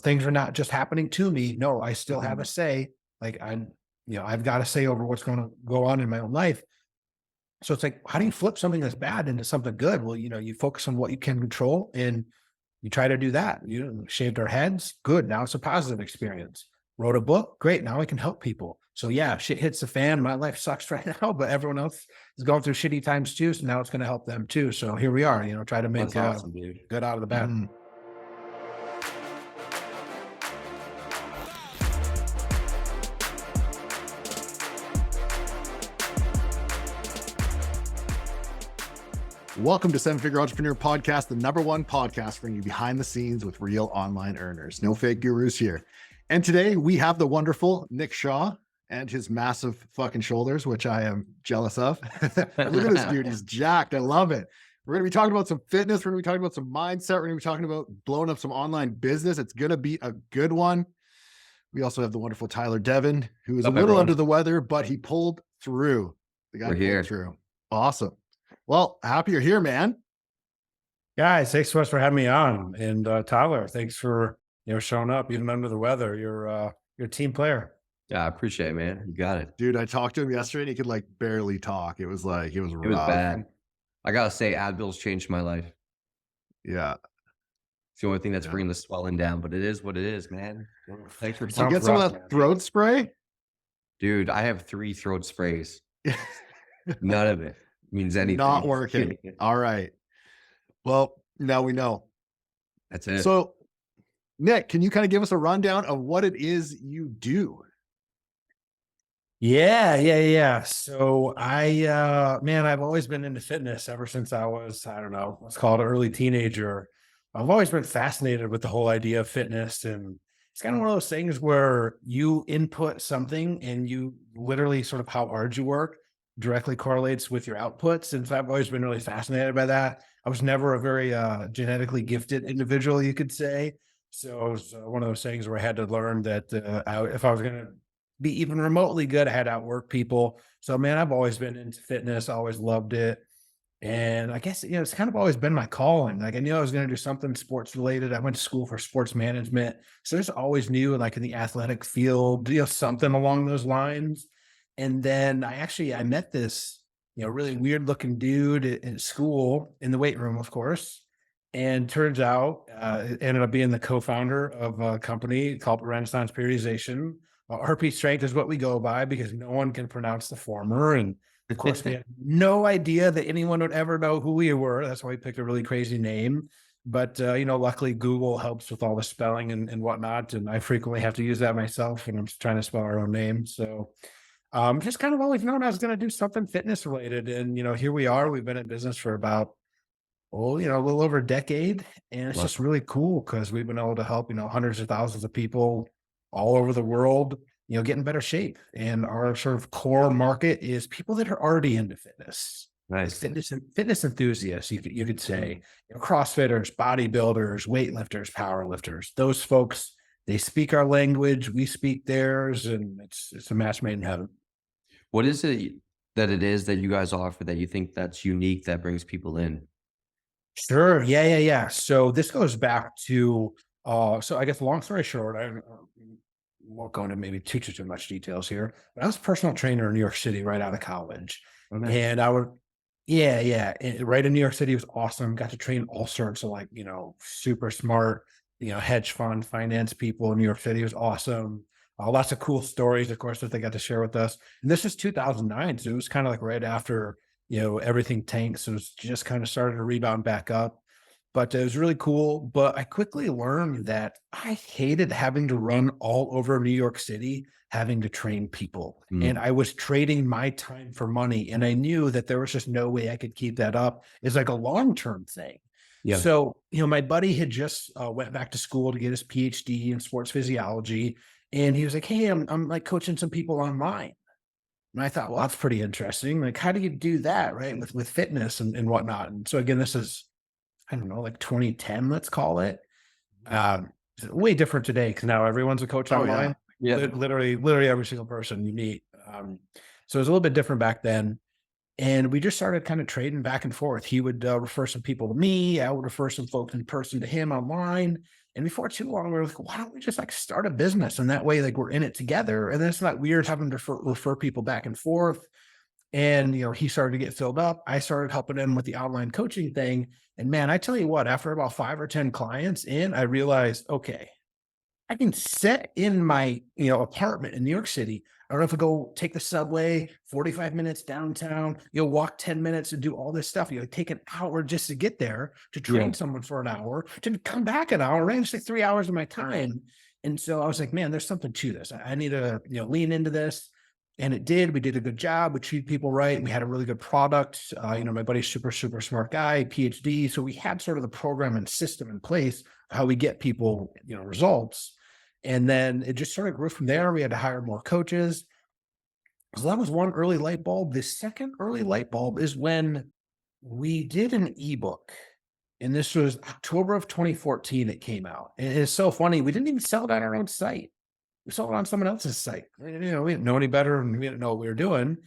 things are not just happening to me. No, I still have a say. Like I've got a say over what's going to go on in my own life. So it's like, how do you flip something that's bad into something good? Well, you focus on what you can control and you try to do that. Shaved our heads. Good. Now it's a positive experience. Wrote a book. Great. Now I can help people. So yeah, shit hits the fan. My life sucks right now, but everyone else is going through shitty times too. So now it's going to help them too. So here we are, try to make That's awesome, dude. good out of the bad. Mhm. Welcome to Seven Figure Entrepreneur Podcast, the #1 podcast bringing you behind the scenes with real online earners. No fake gurus here. And today we have the wonderful Nick Shaw and his massive fucking shoulders, which I am jealous of. Look at this dude. He's jacked. I love it. We're going to be talking about some fitness. We're going to be talking about some mindset. We're going to be talking about blowing up some online business. It's going to be a good one. We also have the wonderful Tyler Devin, who is a little under the weather, but he pulled through. The guy pulled through. Awesome. Well, happy you're here, man. Guys, thanks so much for having me on. And Tyler, thanks for showing up even under the weather. You're a team player. Yeah, I appreciate it, man. You got it. Dude, I talked to him yesterday and he could like barely talk. It was rough. It was bad. I gotta say, Advil's changed my life. Yeah. It's the only thing that's bringing the swelling down, but it is what it is, man. Thanks for Did you get some of that throat spray? Dude, I have 3 throat sprays. None of it means anything. Not working. All right. Well, now we know. That's it. So, Nick, can you kind of give us a rundown of what it is you do? Yeah. So I've always been into fitness ever since I was, I don't know, let's call it an early teenager. I've always been fascinated with the whole idea of fitness. And it's kind of one of those things where you input something and you literally sort of how hard you work directly correlates with your outputs. And so I've always been really fascinated by that. I was never a very genetically gifted individual, you could say. So it was one of those things where I had to learn that if I was going to be even remotely good, I had to outwork people. So man, I've always been into fitness, always loved it. And I guess, it's kind of always been my calling. Like I knew I was going to do something sports related. I went to school for sports management. So there's always knew like in the athletic field, something along those lines. And then I met this, really weird looking dude in school in the weight room, of course. And turns out it ended up being the co-founder of a company called Renaissance Periodization. RP Strength is what we go by because no one can pronounce the former. And of course, we had no idea that anyone would ever know who we were. That's why we picked a really crazy name. But, luckily Google helps with all the spelling and whatnot. And I frequently have to use that myself when I'm trying to spell our own name. So just kind of always known I was going to do something fitness related. And, here we are. We've been in business for about, a little over a decade. And it's just really cool because we've been able to help, hundreds of thousands of people all over the world, get in better shape. And our sort of core market is people that are already into fitness. Nice. Fitness enthusiasts, you could say, CrossFitters, bodybuilders, weightlifters, powerlifters. Those folks, they speak our language, we speak theirs, and it's a match made in heaven. What is it that you guys offer that you think that's unique that brings people in? Sure. Yeah. So this goes back to, so I guess long story short, I won't go into maybe too much details here, but I was a personal trainer in New York City right out of college. Oh, nice. And I would, right in New York City was awesome. Got to train all sorts of super smart, hedge fund finance people in New York City. It was awesome. Lots of cool stories, of course, that they got to share with us. And this is 2009. So it was kind of like right after, everything tanked. So it was just kind of started to rebound back up. But it was really cool. But I quickly learned that I hated having to run all over New York City, having to train people. And I was trading my time for money. And I knew that there was just no way I could keep that up. It's like a long-term thing. Yeah. So, my buddy had just went back to school to get his PhD in sports physiology. And he was like, hey, I'm like coaching some people online. And I thought, well, that's pretty interesting. Like, how do you do that, right? With fitness and whatnot. And so again, this is, I don't know, like 2010, let's call it. Way different today because now everyone's a coach online. Yeah. Literally every single person you meet. So it was a little bit different back then. And we just started kind of trading back and forth. He would refer some people to me. I would refer some folks in person to him online. And before too long, we were like, why don't we just like start a business? And that way, like we're in it together. And then it's not weird having to refer people back and forth. And, he started to get filled up. I started helping him with the online coaching thing. And man, I tell you what, after about 5 or 10 clients in, I realized, okay, I can sit in my, apartment in New York City. I don't have to go take the subway 45 minutes downtown, walk 10 minutes and do all this stuff. Take an hour just to get there, to train someone for an hour, to come back an hour, right? It's like 3 hours of my time. And so I was like, man, there's something to this. I need to, lean into this. And it did. We did a good job. We treated people right. We had a really good product. My buddy's super, super smart guy, PhD. So we had sort of the program and system in place, how we get people, results. And then it just sort of grew from there. We had to hire more coaches. So that was one early light bulb. The second early light bulb is when we did an ebook. And this was October of 2014, it came out. And it's so funny. We didn't even sell it on our own site. We sold it on someone else's site. We didn't know any better and we didn't know what we were doing.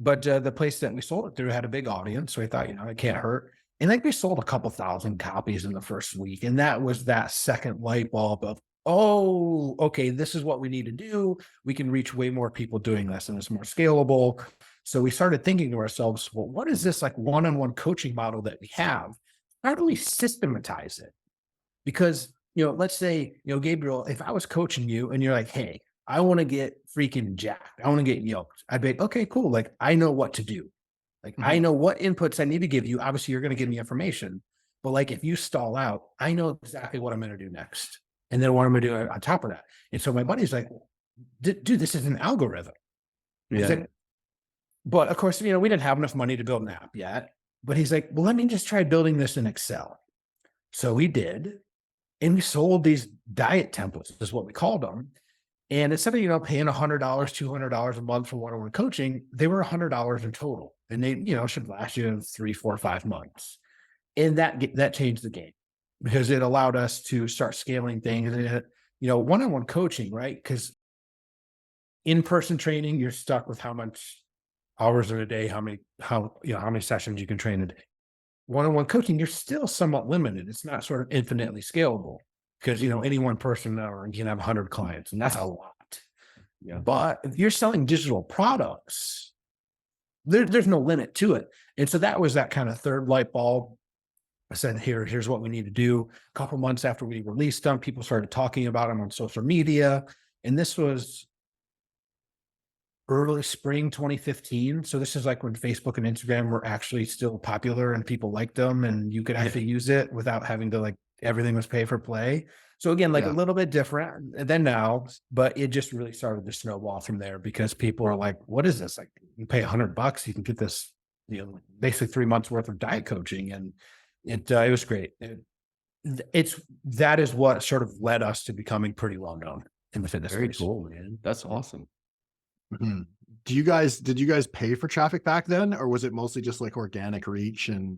But the place that we sold it through had a big audience. So I thought, it can't hurt. And like we sold a couple thousand copies in the first week. And that was that second light bulb of, oh, okay, this is what we need to do. We can reach way more people doing this and it's more scalable. So we started thinking to ourselves, well, what is this like one-on-one coaching model that we have? How do we systematize it? Because let's say, Gabriel, if I was coaching you and you're like, hey, I want to get freaking jacked. I want to get yoked. I'd be like, okay, cool. Like, I know what to do. Like, I know what inputs I need to give you. Obviously, you're going to give me information. But like, if you stall out, I know exactly what I'm going to do next. And then what I'm going to do on top of that. And so my buddy's like, dude, this is an algorithm. Yeah. Like, but of course, we didn't have enough money to build an app yet. But he's like, well, let me just try building this in Excel. So we did. And we sold these diet templates, is what we called them. And instead of, paying $100, $200 a month for one-on-one coaching, they were $100 in total. And they, should last you 3, 4, 5 months. And that changed the game because it allowed us to start scaling things. And, one-on-one coaching, right? Because in-person training, you're stuck with how much hours in a day, how many sessions you can train a day. One-on-one coaching, you're still somewhat limited. It's not sort of infinitely scalable because, any one person can have 100 clients and that's a lot. Yeah. But if you're selling digital products, there's no limit to it. And so that was that kind of third light bulb. I said, here's what we need to do. A couple months after we released them, people started talking about them on social media. And this was early spring 2015. So this is like when Facebook and Instagram were actually still popular and people liked them and you could actually use it without having to like, everything was pay for play. So again, like a little bit different than now, but it just really started to snowball from there because people are like, what is this? Like you pay $100, you can get this, basically 3 months worth of diet coaching. And it was great. That is what sort of led us to becoming pretty well known in the fitness Very space. cool, man. That's awesome. Mhm. Did you guys pay for traffic back then, or was it mostly just like organic reach? And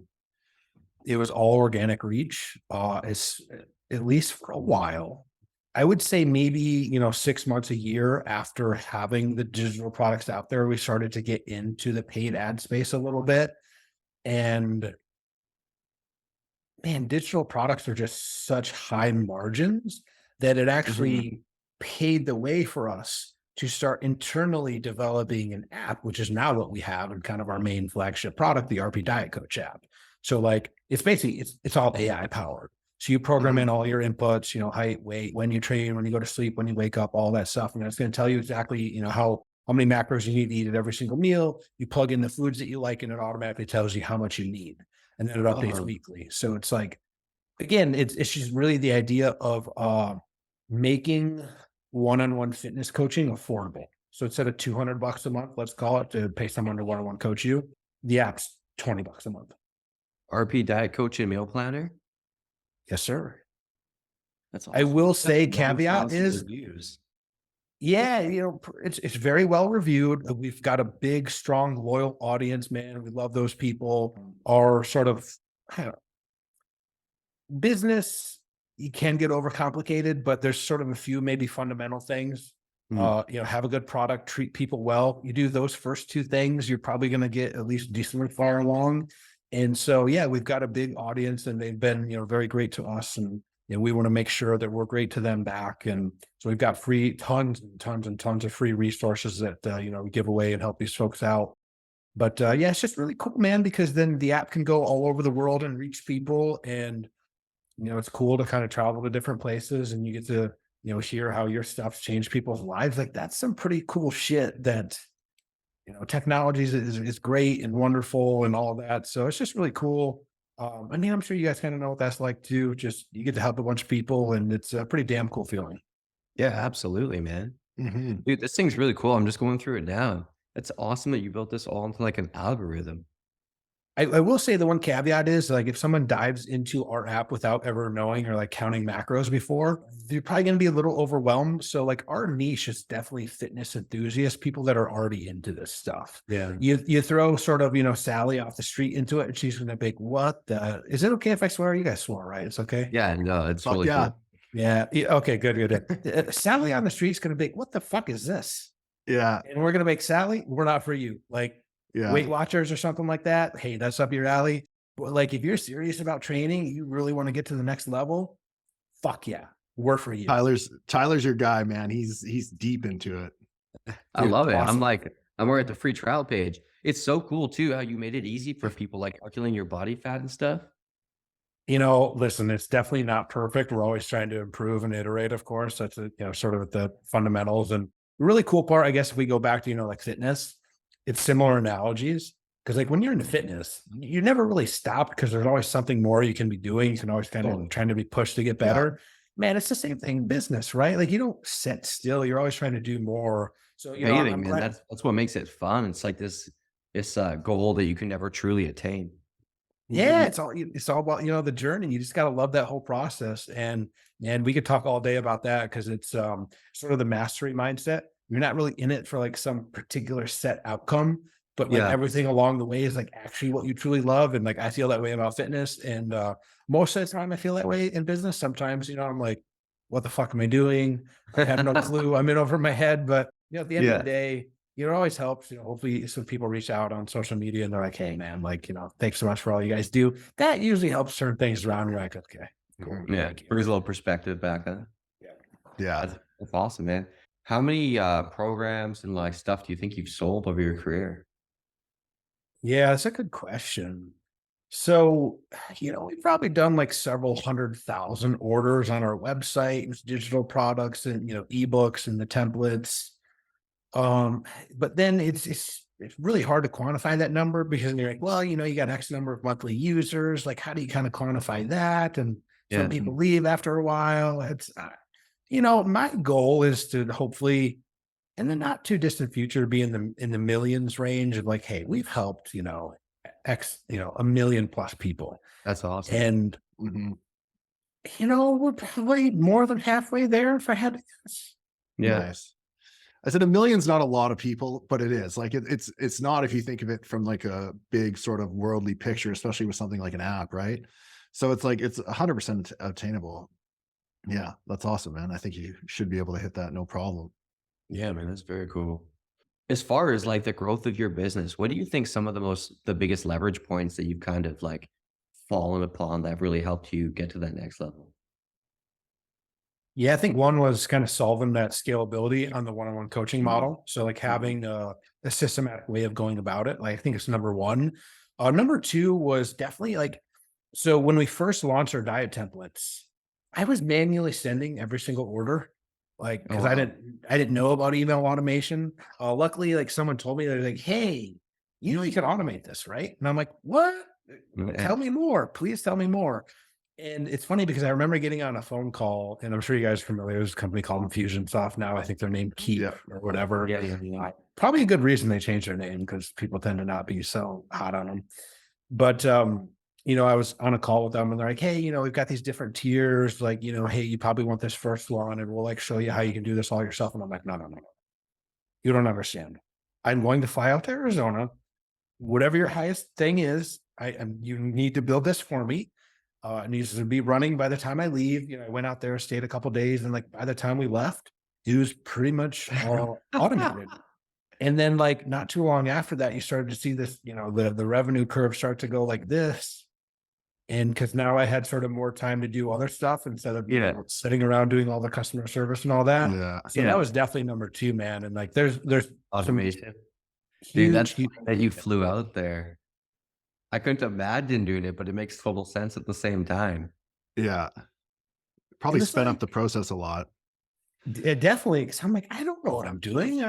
It was all organic reach, it's at least for a while. I would say maybe, 6 months, a year after having the digital products out there, we started to get into the paid ad space a little bit. And man, digital products are just such high margins that it actually paid the way for us to start internally developing an app, which is now what we have and kind of our main flagship product, the RP Diet Coach app. So like, it's basically, it's all AI powered. So you program in all your inputs, height, weight, when you train, when you go to sleep, when you wake up, all that stuff. And it's going to tell you exactly, how many macros you need to eat at every single meal. You plug in the foods that you like and it automatically tells you how much you need. And then it updates weekly. So it's like, again, it's just really the idea of making one-on-one fitness coaching affordable. So instead of $200 a month, let's call it, to pay someone to one-on-one coach you, the app's $20 a month. RP Diet Coach and Meal Planner. Yes, sir. That's awesome. I will say That's caveat 1,000 is, reviews. yeah, it's very well reviewed. We've got a big, strong, loyal audience, man. We love those people. Our sort of business, you can get overcomplicated, but there's sort of a few maybe fundamental things. Have a good product, treat people well. You do those first two things, you're probably going to get at least decently far along. And so, yeah, we've got a big audience and they've been, very great to us. And we want to make sure that we're great to them back. And so we've got tons and tons and tons of free resources that, we give away and help these folks out. But yeah, it's just really cool, man, because then the app can go all over the world and reach people. And, it's cool to kind of travel to different places and you get to, hear how your stuff's changed people's lives. Like that's some pretty cool shit that, technology is great and wonderful and all that. So it's just really cool. I mean, I'm sure you guys kind of know what that's like too. Just you get to help a bunch of people and it's a pretty damn cool feeling. Yeah, absolutely, man. Mhm. Dude, this thing's really cool. I'm just going through it now. It's awesome that you built this all into like an algorithm. I will say the one caveat is like if someone dives into our app without ever knowing or like counting macros before, they're probably going to be a little overwhelmed. So like our niche is definitely fitness enthusiasts, people that are already into this stuff. Yeah. You throw sort of, Sally off the street into it and she's going to be like, what the, is it okay if I swear? You guys swore, right? It's okay. Yeah, no, it's Fuck really yeah. cool. Yeah. Okay, good. Sally on the street's going to be like, what the fuck is this? Yeah. And we're going to make Sally, we're not for you. Like, Yeah. Weight Watchers or something like that. Hey, that's up your alley. But like, if you're serious about training, you really want to get to the next level. Fuck yeah, we're for you. Tyler's your guy, man. He's deep into it. I Dude, love it. awesome. I'm already at the free trial page. It's so cool too how you made it easy for people like calculating your body fat and stuff. Listen, it's definitely not perfect. We're always trying to improve and iterate, of course. That's sort of at the fundamentals. And the really cool part, I guess, if we go back to like fitness, it's similar analogies. Because like when you're into fitness, you never really stop because there's always something more you can be doing. You can always kind of trying to be pushed to get better. Man, it's the same thing in business, right? Like you don't sit still. You're always trying to do more. So Amazing, man. That's what makes it fun. It's like this goal that you can never truly attain. yeah, it's all about the journey. You just got to love that whole process. And we could talk all day about that because it's sort of the mastery mindset. You're not really in it for like some particular set outcome, but like Yeah. everything along the way is like actually what you truly love. And like I feel that way about fitness. And most of the time I feel that way in business. Sometimes, I'm like, what the fuck am I doing? I have no clue. I'm in over my head. But at the end of the day, it always helps, hopefully some people reach out on social media and they're like, hey man, like, thanks so much for all you guys do. That usually helps turn things around. You're like, okay, cool. Yeah. Thank you. Brings a little perspective back. Huh? Yeah. That's awesome, man. How many programs and like stuff do you think you've sold over your career? Yeah, that's a good question. So, we've probably done like several 100,000 orders on our website, with digital products and, ebooks and the templates. But then it's really hard to quantify that number because you're like, well, you got X number of monthly users. Like, how do you kind of quantify that? And some people leave after a while. It's, my goal is to hopefully, in the not too distant future, be in the millions range of like, hey, we've helped, X, 1 million plus people. That's awesome. And, Mhm. we're probably more than halfway there if I had to guess. Yeah. Nice. I said 1 million's not a lot of people, but it is like it's not if you think of it from like a big sort of worldly picture, especially with something like an app, right? So it's like it's 100% obtainable. Yeah, that's awesome, man. I think you should be able to hit that no problem. Yeah, man, that's very cool. As far as like the growth of your business, what do you think some of the biggest leverage points that you've kind of like fallen upon that have really helped you get to that next level? Yeah, I think one was kind of solving that scalability on the one-on-one coaching model. So like having a systematic way of going about it. Like I think it's number one. Number two was definitely like, so when we first launched our diet templates, I was manually sending every single order, like because I didn't know about email automation. Luckily, like someone told me they're like, hey, you can automate this, right? And I'm like, what? Tell me more, please tell me more. And it's funny because I remember getting on a phone call, and I'm sure you guys are familiar. There's a company called Infusionsoft now. I think they're named Keep or whatever. Yeah. Probably a good reason they changed their name because people tend to not be so hot on them. But I was on a call with them and they're like, hey, we've got these different tiers. Like, hey, you probably want this first one, and we'll like show you how you can do this all yourself. And I'm like, no. You don't understand. I'm going to fly out to Arizona. Whatever your highest thing is, you need to build this for me. It needs to be running by the time I leave. I went out there, stayed a couple of days, and like by the time we left, it was pretty much all automated. And then like not too long after that, you started to see this, the revenue curve start to go like this. And because now I had sort of more time to do other stuff instead of Yeah. sitting around doing all the customer service and all that. Yeah. So that was definitely number two, man. And like there's some Automation. huge, Dude, that's huge that you flew out there. I couldn't imagine doing it, but it makes total sense at the same time. Yeah. Probably it's sped like- up the process a lot. It definitely, because I'm like, I don't know what I'm doing.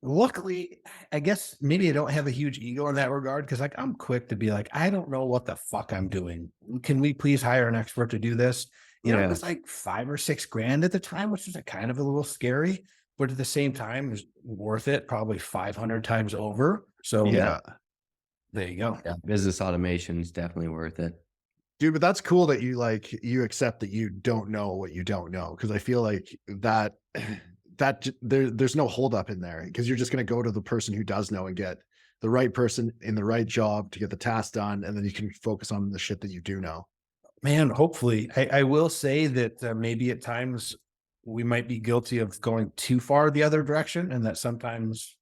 Luckily, I guess maybe I don't have a huge ego in that regard because like I'm quick to be like, I don't know what the fuck I'm doing. Can we please hire an expert to do this? You know, it Yeah. was like $5 or $6 grand at the time, which was a kind of a little scary, but at the same time, it was worth it, probably 500 times over. So Yeah. there you go. Yeah, business automation is definitely worth it. Dude, but that's cool that you accept that you don't know what you don't know. Cause I feel like there's no holdup in there because you're just going to go to the person who does know and get the right person in the right job to get the task done. And then you can focus on the shit that you do know. Man, hopefully. I will say that maybe at times we might be guilty of going too far the other direction, and that sometimes,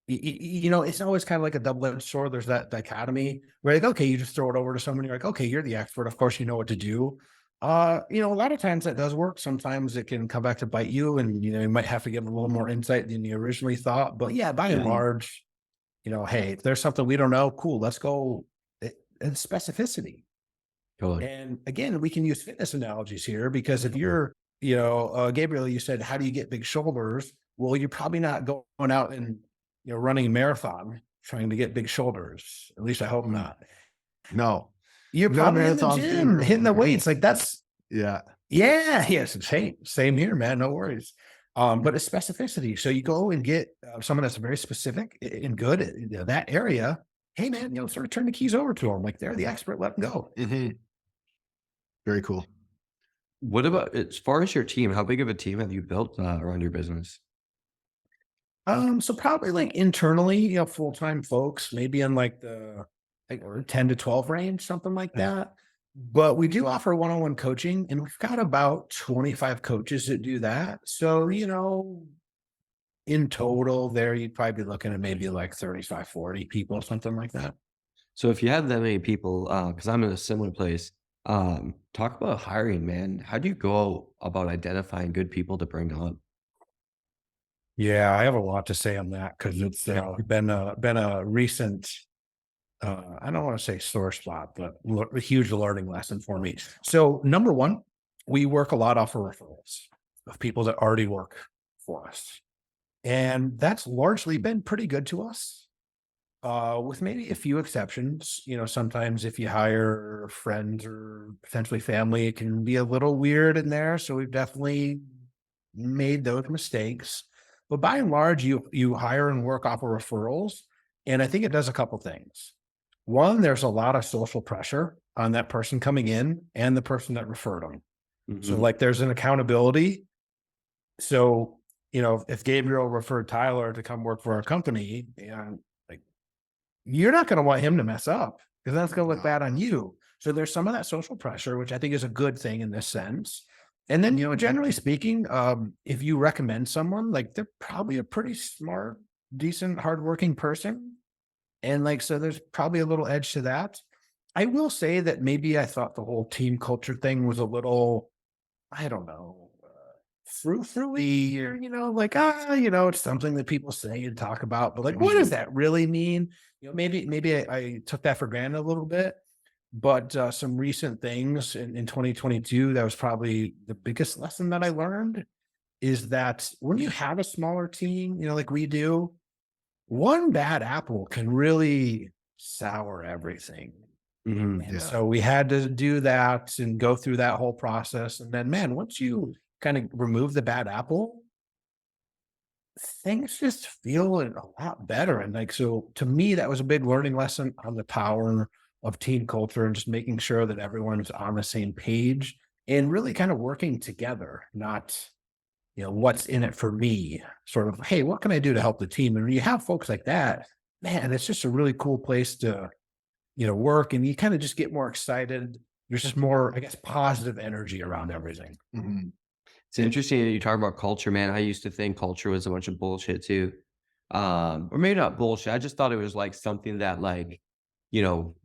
you know, it's always kind of like a double-edged sword. There's that dichotomy where like, okay, you just throw it over to someone. You're like, okay, you're the expert. Of course, you know what to do. You know, a lot of times that does work. Sometimes it can come back to bite you, and you know, you might have to give a little more insight than you originally thought. But yeah, by and large, you know, hey, if there's something we don't know, cool, let's go. And specificity. Totally. And again, we can use fitness analogies here because if you're, you know, Gabriel, you said, how do you get big shoulders? Well, you're probably not going out and, you know, running a marathon trying to get big shoulders. At least I hope not. No. You're No probably in the marathons gym being- hitting the weights. Like that's, Yeah. yes, same here, man. No worries. But it's specificity. So you go and get someone that's very specific and good at you know, that area. Hey, man, you know, sort of turn the keys over to them. Like they're the expert. Let them go. Very cool. What about as far as your team? How big of a team have you built around your business? So probably like internally, you know, full-time folks, maybe in like the like or 10 to 12 range, something like that. But we do offer one-on-one coaching, and we've got about 25 coaches that do that. So, you know, in total there, you'd probably be looking at maybe like 35, 40 people, something like that. So if you have that many people, because I'm in a similar place, talk about hiring, man. How do you go about identifying good people to bring on? Yeah, I have a lot to say on that because it's been a recent I don't want to say sore spot, but a huge learning lesson for me. So number one, we work a lot off of referrals of people that already work for us. And that's largely been pretty good to us. With maybe a few exceptions, you know, sometimes if you hire friends or potentially family, it can be a little weird in there. So we've definitely made those mistakes. But by and large, you hire and work off of referrals. And I think it does a couple things. One, there's a lot of social pressure on that person coming in and the person that referred them. So Mhm. like there's an accountability. So, you know, if Gabriel referred Tyler to come work for our company, and like you're not going to want him to mess up because that's going to look bad on you. So there's some of that social pressure, which I think is a good thing in this sense. And then, you know, generally speaking, if you recommend someone, like they're probably a pretty smart, decent, hardworking person. And like, so there's probably a little edge to that. I will say that maybe I thought the whole team culture thing was a little, I don't know, frou-frou-y or, you know, like, you know, it's something that people say and talk about, but like, what does that really mean? You know, maybe I took that for granted a little bit, but some recent things in 2022, that was probably the biggest lesson that I learned is that when you have a smaller team, you know, like we do, one bad apple can really sour everything. Mhm. And so we had to do that and go through that whole process. And then, man, once you kind of remove the bad apple, things just feel a lot better. And like, so to me, that was a big learning lesson on the power of team culture and just making sure that everyone's on the same page and really kind of working together, not, you know, what's in it for me, sort of, hey, what can I do to help the team? And when you have folks like that, man, it's just a really cool place to, you know, work, and you kind of just get more excited. There's just more, I guess, positive energy around everything. Mhm. It's interesting that you talk about culture, man. I used to think culture was a bunch of bullshit too. Or maybe not bullshit. I just thought it was like something that like, you know,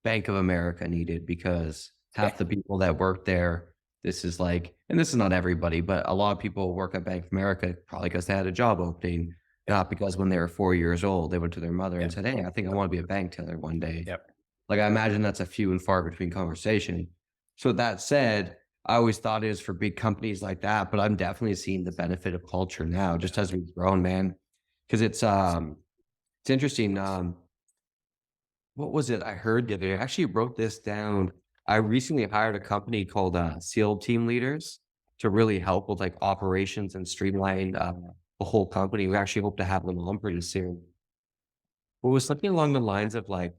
Bank of America needed, because half the people that work there, this is like, and this is not everybody, but a lot of people work at Bank of America probably because they had a job opening, not because when they were 4 years old, they went to their mother and said, "Hey, I think I want to be a bank teller one day." Yep. Like, I imagine that's a few and far between conversation. So that said, I always thought it was for big companies like that, but I'm definitely seeing the benefit of culture now, just as we've grown, man. Because it's interesting. What was it I heard the other day? I actually wrote this down. I recently hired a company called SEAL Team Leaders to really help with like operations and streamline the whole company. We actually hope to have them on pretty soon. But it was something along the lines of like,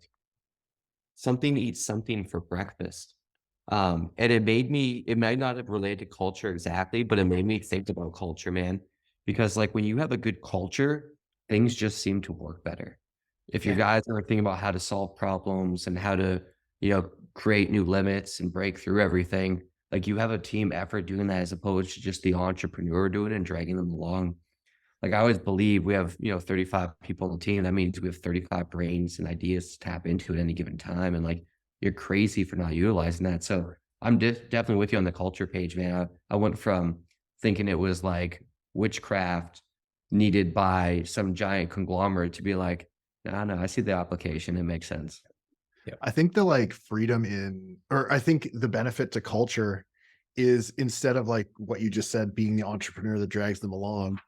something eats something for breakfast. And it might not have related to culture exactly, but it made me think about culture, man. Because like when you have a good culture, things just seem to work better. If your Yeah. guys are thinking about how to solve problems and how to, you know, create new limits and break through everything, like you have a team effort doing that as opposed to just the entrepreneur doing it and dragging them along. Like I always believe we have, you know, 35 people on the team. That means we have 35 brains and ideas to tap into at any given time. And like, you're crazy for not utilizing that. So I'm definitely with you on the culture page, man. I went from thinking it was like witchcraft needed by some giant conglomerate to be like, no, I see the application. It makes sense. I think the like freedom or I think the benefit to culture is, instead of like what you just said, being the entrepreneur that drags them along,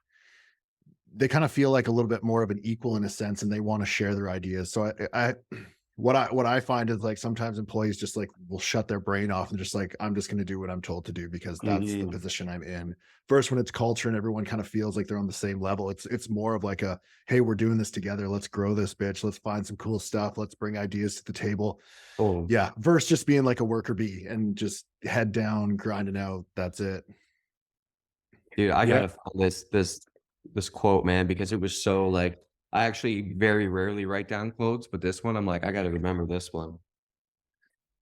they kind of feel like a little bit more of an equal in a sense, and they want to share their ideas. So what I find is like sometimes employees just like will shut their brain off and just like, I'm just going to do what I'm told to do because that's the position I'm in. First, when it's culture and everyone kind of feels like they're on the same level, it's more of like a, hey, we're doing this together. Let's grow this bitch. Let's find some cool stuff. Let's bring ideas to the table. Oh, Yeah. Versus just being like a worker bee and just head down, grinding out. That's it. dude, I Yeah. gotta find this quote, man, because it was so like, I actually very rarely write down quotes, but this one, I'm like, I gotta remember this one.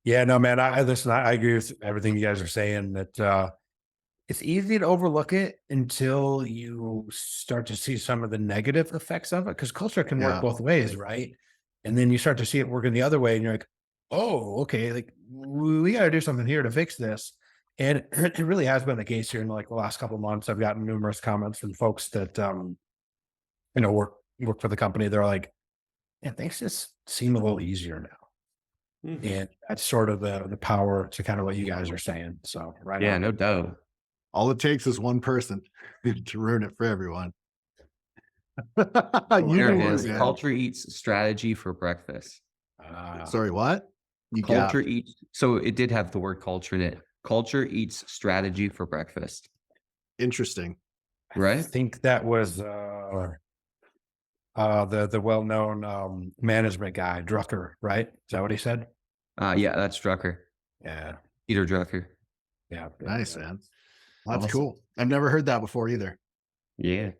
Yeah, no, man. Listen, I agree with everything you guys are saying. That it's easy to overlook it until you start to see some of the negative effects of it, because culture can work Yeah. both ways, right? And then you start to see it working the other way, and you're like, oh, okay, like we got to do something here to fix this. And it really has been the case here in like the last couple of months. I've gotten numerous comments from folks that work for the company. They're like, yeah, things just seem a little easier now. And that's sort of the power to kind of what you guys are saying. So right Yeah, on. no doubt. All it takes is one person to ruin it for everyone. You There knew it it, is. man. Culture eats strategy for breakfast. Sorry, what? You Culture gapped. eats. So it did have the word culture in it. Culture eats strategy for breakfast. Interesting. I Right? think that was the well-known management guy, Drucker, right? Is that what he said? Yeah, that's Drucker. Yeah. Peter Drucker. Yeah. Nice, man. That's Awesome. cool. I've never heard that before either. Yeah.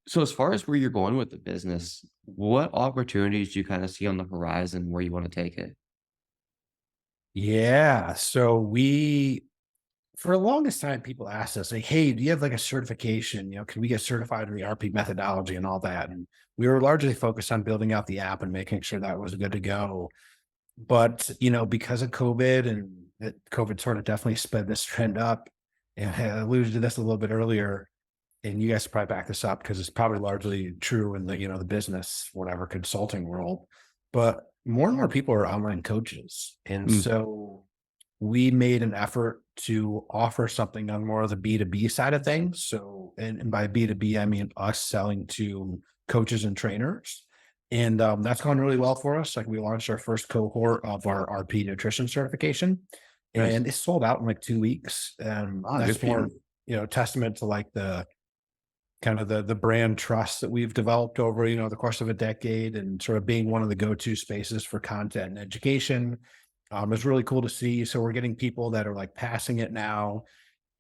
So as far as where you're going with the business, what opportunities do you kind of see on the horizon where you want to take it? Yeah. So for the longest time, people asked us, like, hey, do you have like a certification? Can we get certified in the RP methodology and all that? And we were largely focused on building out the app and making sure that was good to go. But, because of COVID, and that COVID sort of definitely sped this trend up, and I alluded to this a little bit earlier, and you guys probably back this up because it's probably largely true in the business, whatever, consulting world. But more and more people are online coaches. And Mm. so we made an effort to offer something on more of the B2B side of things. So, and by B2B, I mean us selling to coaches and trainers. And that's gone really well for us. Like, we launched our first cohort of our RP nutrition certification, Nice. and it sold out in like 2 weeks. And Ah, good that's for more, you. testament to like the kind of the brand trust that we've developed over, the course of a decade, and sort of being one of the go-to spaces for content and education. It's really cool to see. So we're getting people that are like passing it now,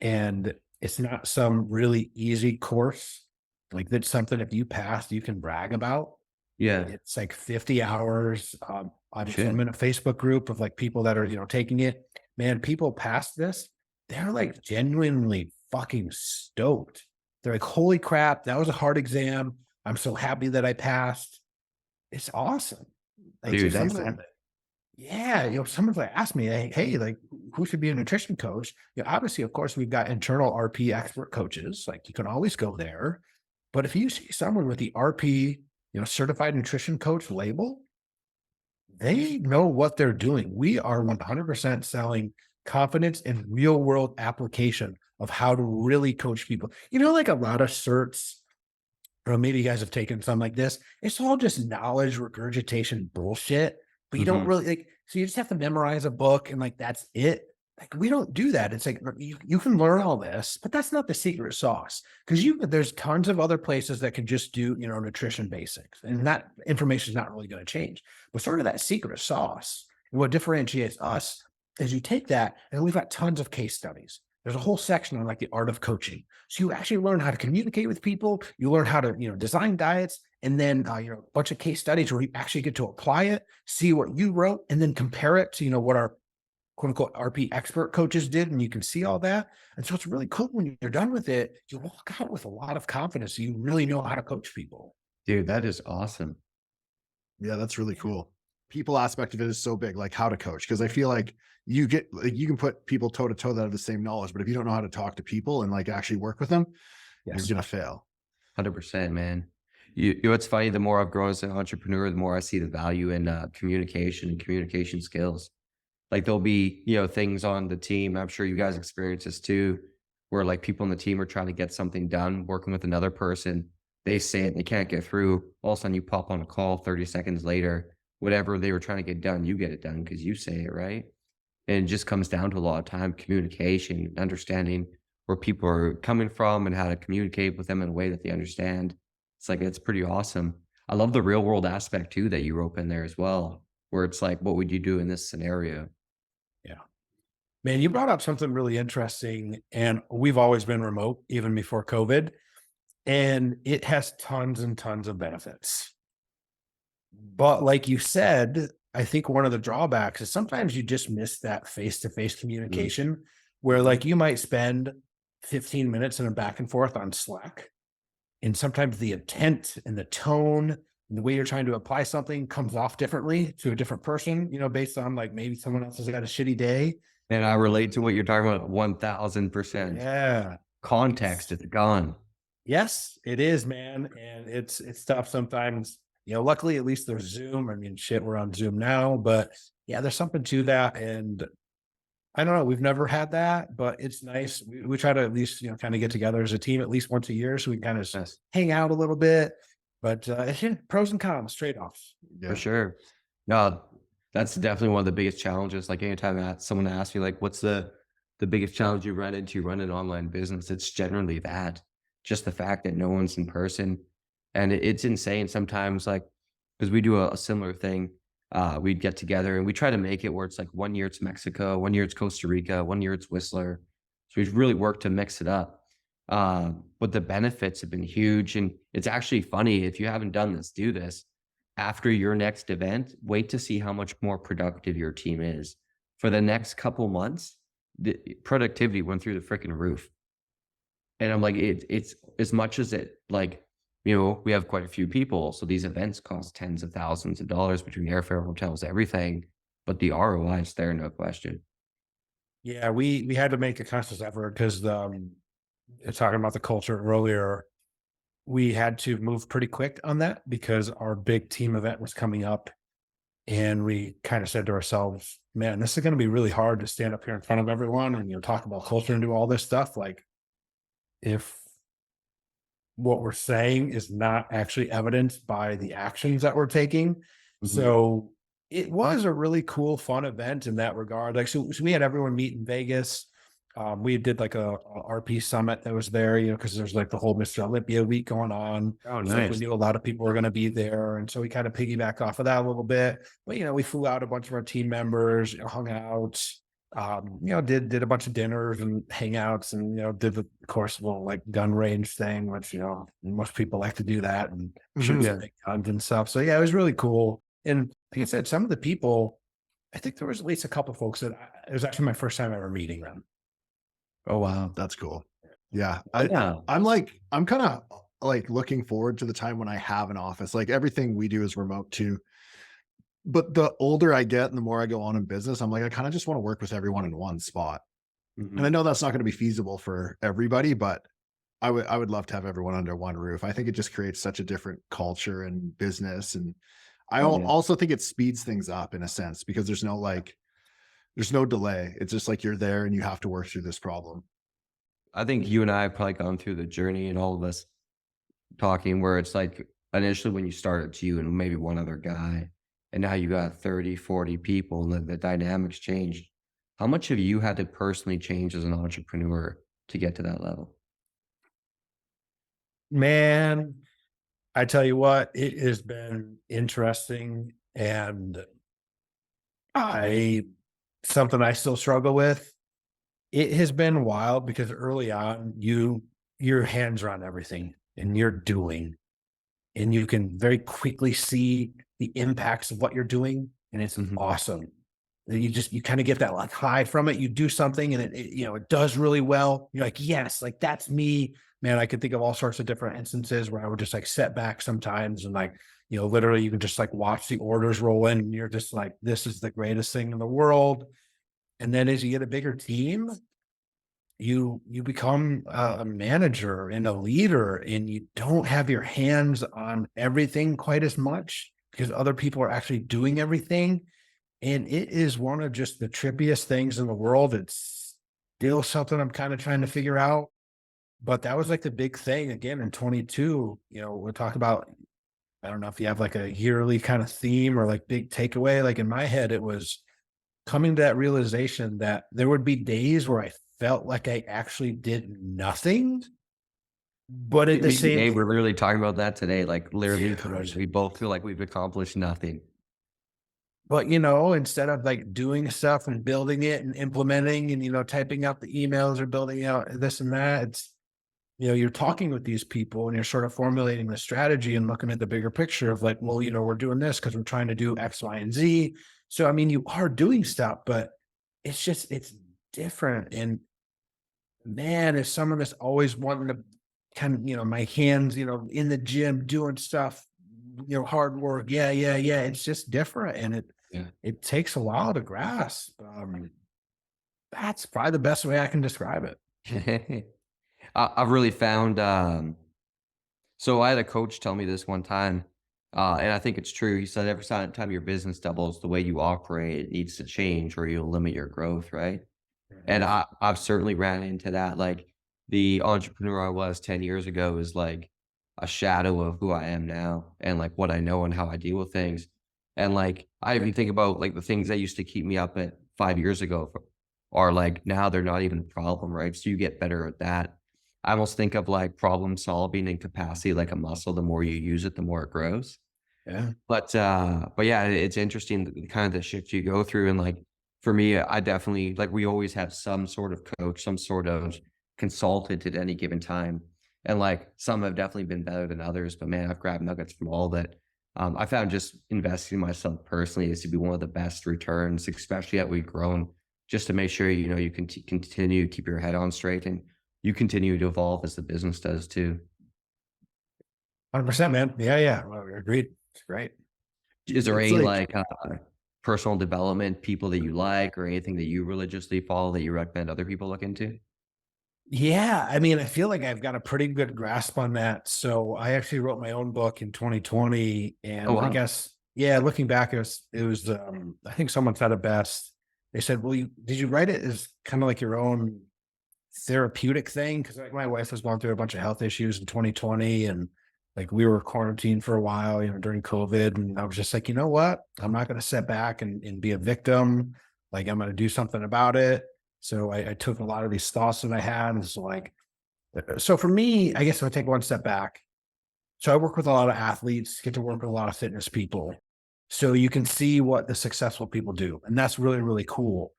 and it's not some really easy course. Like, that's something, if you pass, you can brag about. Yeah. It's like 50 hours. I'm Shit. in a Facebook group of like people that are, taking it. Man, people past this, they're like genuinely fucking stoked. They're like, holy crap, that was a hard exam. I'm so happy that I passed. It's awesome. Like, Dude, Nice, something- man. Yeah, someone's like asked me, hey, like who should be a nutrition coach? Obviously, of course, we've got internal RP expert coaches. Like you can always go there. But if you see someone with the RP, certified nutrition coach label, they know what they're doing. We are 100% selling confidence and real world application of how to really coach people. Like a lot of certs, or maybe you guys have taken some like this. It's all just knowledge regurgitation bullshit, but you don't Mhm. really like, so you just have to memorize a book and like, that's it. Like, we don't do that. It's like, you can learn all this, but that's not the secret sauce. Cause there's tons of other places that can just do, nutrition basics, and that information is not really going to change. But sort of that secret sauce, and what differentiates us is you take that, and we've got tons of case studies. There's a whole section on like the art of coaching. So you actually learn how to communicate with people. You learn how to, design diets, and then, a bunch of case studies where you actually get to apply it, see what you wrote, and then compare it to, what our quote unquote RP expert coaches did. And you can see all that. And so it's really cool when you're done with it, you walk out with a lot of confidence. You really know how to coach people. Dude, that is awesome. Yeah, that's really cool. People aspect of it is so big, like how to coach, because I feel like you can put people toe to toe that have the same knowledge, but if you don't know how to talk to people and like actually work with them, you're Yes. gonna fail. 100%, man. It's funny. The more I've grown as an entrepreneur, the more I see the value in communication and communication skills. Like there'll be, things on the team. I'm sure you guys experience this too, where like people on the team are trying to get something done, working with another person. They say it, they can't get through. All of a sudden you pop on a call 30 seconds later, whatever they were trying to get done, you get it done because you say it, right? And it just comes down to a lot of time communication, understanding where people are coming from and how to communicate with them in a way that they understand. It's like, it's pretty awesome. I love the real world aspect too that you wrote in there as well, where it's like, what would you do in this scenario? Yeah. Man, you brought up something really interesting. And we've always been remote, even before COVID. And it has tons and tons of benefits. But like you said, I think one of the drawbacks is sometimes you just miss that face-to-face Mm. communication where like you might spend 15 minutes in a back and forth on Slack. And sometimes the intent and the tone and the way you're trying to apply something comes off differently to a different person, based on like maybe someone else has got a shitty day. And I relate to what you're talking about 1000%. Yeah. Context is gone. Yes, it is, man. And it's tough sometimes. Luckily at least there's Zoom. I mean, shit, we're on Zoom now, but yeah, there's something to that. And I don't know, we've never had that, but it's nice. We try to at least, kind of get together as a team at least once a year so we kind of Yes, hang out a little bit. But it's pros and cons, trade-offs. for Yeah. sure. No, that's definitely one of the biggest challenges. Like anytime that someone asks me, like, what's the biggest challenge you run into running an online business? It's generally that, just the fact that no one's in person. And it's insane sometimes, like, because we do a similar thing. We'd get together and we try to make it where it's like 1 year it's Mexico, 1 year it's Costa Rica, 1 year it's Whistler. So we've really worked to mix it up. But the benefits have been huge. And it's actually funny. If you haven't done this, do this. After your next event, wait to see how much more productive your team is. For the next couple months, the productivity went through the freaking roof. And I'm like, it's as much as it, like, we have quite a few people. So these events cost tens of thousands of dollars between airfare, hotels, everything. But the ROI is there, no question. Yeah, we had to make a conscious effort because talking about the culture earlier, we had to move pretty quick on that because our big team event was coming up. And we kind of said to ourselves, man, this is going to be really hard to stand up here in front of everyone and talk about culture and do all this stuff. Like, if what we're saying is not actually evidenced by the actions that we're taking. Mhm. So it was a really cool, fun event in that regard. Like, so we had everyone meet in Vegas. We did like a RP summit that was there, because there's like the whole Mr. Olympia week going on. Oh, So like, we nice. knew a lot of people were going to be there. And so we kind of piggyback off of that a little bit. But, we flew out a bunch of our team members, hung out, did a bunch of dinners and hangouts, and, did the, of course, little like gun range thing, which, most people like to do that and shoot Mhm. some big guns and stuff. So yeah, it was really cool. And like I said, some of the people, I think there was at least a couple folks that it was actually my first time ever meeting them. Oh wow, that's cool. Yeah. Yeah. I'm kind of like looking forward to the time when I have an office. Like everything we do is remote too. But the older I get and the more I go on in business, I'm like, I kind of just want to work with everyone in one spot. And I know that's not going to be feasible for everybody, but I would love to have everyone under one roof. I think it just creates such a different culture and business. And Oh yeah. also think it speeds things up in a sense because there's no delay. It's just like you're there and you have to work through this problem. I think you and I have probably gone through the journey, and all of us talking, where it's like initially when you started, it's you and maybe one other guy, and now you got 30, 40 people, and the dynamics changed. How much have you had to personally change as an entrepreneur to get to that level? Man, I tell you what, it has been interesting, and I something I still struggle with. It has been wild because early on, your hands are on everything and you're doing, and you can very quickly see the impacts of what you're doing, and it's Mhm. awesome. And you kind of get that like high from it. You do something and it does really well. You're like, yes, like that's me. Man, I could think of all sorts of different instances where I would just like set back sometimes and like, literally you can just like watch the orders roll in and you're just like, this is the greatest thing in the world. And then as you get a bigger team, you become a manager and a leader, and you don't have your hands on everything quite as much because other people are actually doing everything. And it is one of just the trippiest things in the world. It's still something I'm kind of trying to figure out. But that was like the big thing again in 22. We're talking about, I don't know if you have like a yearly kind of theme or like big takeaway. Like in my head, it was coming to that realization that there would be days where I felt like I actually did nothing, but at the same, Hey, we're literally talking about that today. Like literally, dude, we both feel like we've accomplished nothing. but instead of like doing stuff and building it and implementing and typing out the emails or building out this and that, it's you're talking with these people and you're sort of formulating the strategy and looking at the bigger picture of like, well, we're doing this because we're trying to do X, Y, and Z. So I mean, you are doing stuff, but it's different. And man, if someone that's always wanting to kind of, my hands, in the gym doing stuff, hard work. Yeah, yeah, yeah. It's just different. And Yeah. it takes a while to grasp. That's probably the best way I can describe it. I've really found, so I had a coach tell me this one time, and I think it's true. He said every time your business doubles, the way you operate needs to change or you'll limit your growth, right? And Mhm. I've certainly ran into that. Like the entrepreneur I was 10 years ago is like a shadow of who I am now and like what I know and how I deal with things. And like I even think about like the things that used to keep me up at 5 years ago are like now they're not even a problem, right? So you get better at that. I almost think of like problem solving and capacity like a muscle. The more you use it, the more it grows. Yeah. But yeah, it's interesting kind of the shift you go through. And like for me, I definitely like we always have some sort of coach, some sort of consultant at any given time. And like some have definitely been better than others, but man, I've grabbed nuggets from all that. I found just investing in myself personally is to be one of the best returns, especially as we've grown, just to make sure you can continue to keep your head on straight and you continue to evolve as the business does too. 100%, man. Yeah, yeah. Well, agreed. It's great. Is there It's any like, like personal development people that you like or anything that you religiously follow that you recommend other people look into? Yeah, I mean, I feel like I've got a pretty good grasp on that. So I actually wrote my own book in 2020, Oh and I wow. guess yeah, looking back, it was I think someone said it best. They said, "Well, did you write it as kind of like your own therapeutic thing?" Because like my wife was going through a bunch of health issues in 2020, and like we were quarantined for a while, during COVID, and I was just like, you know what? I'm not going to sit back and be a victim. Like I'm going to do something about it. So I took a lot of these thoughts that I had, and it's like, so for me, I guess if I take one step back, so I work with a lot of athletes, get to work with a lot of fitness people. So you can see what the successful people do. And that's really, really cool.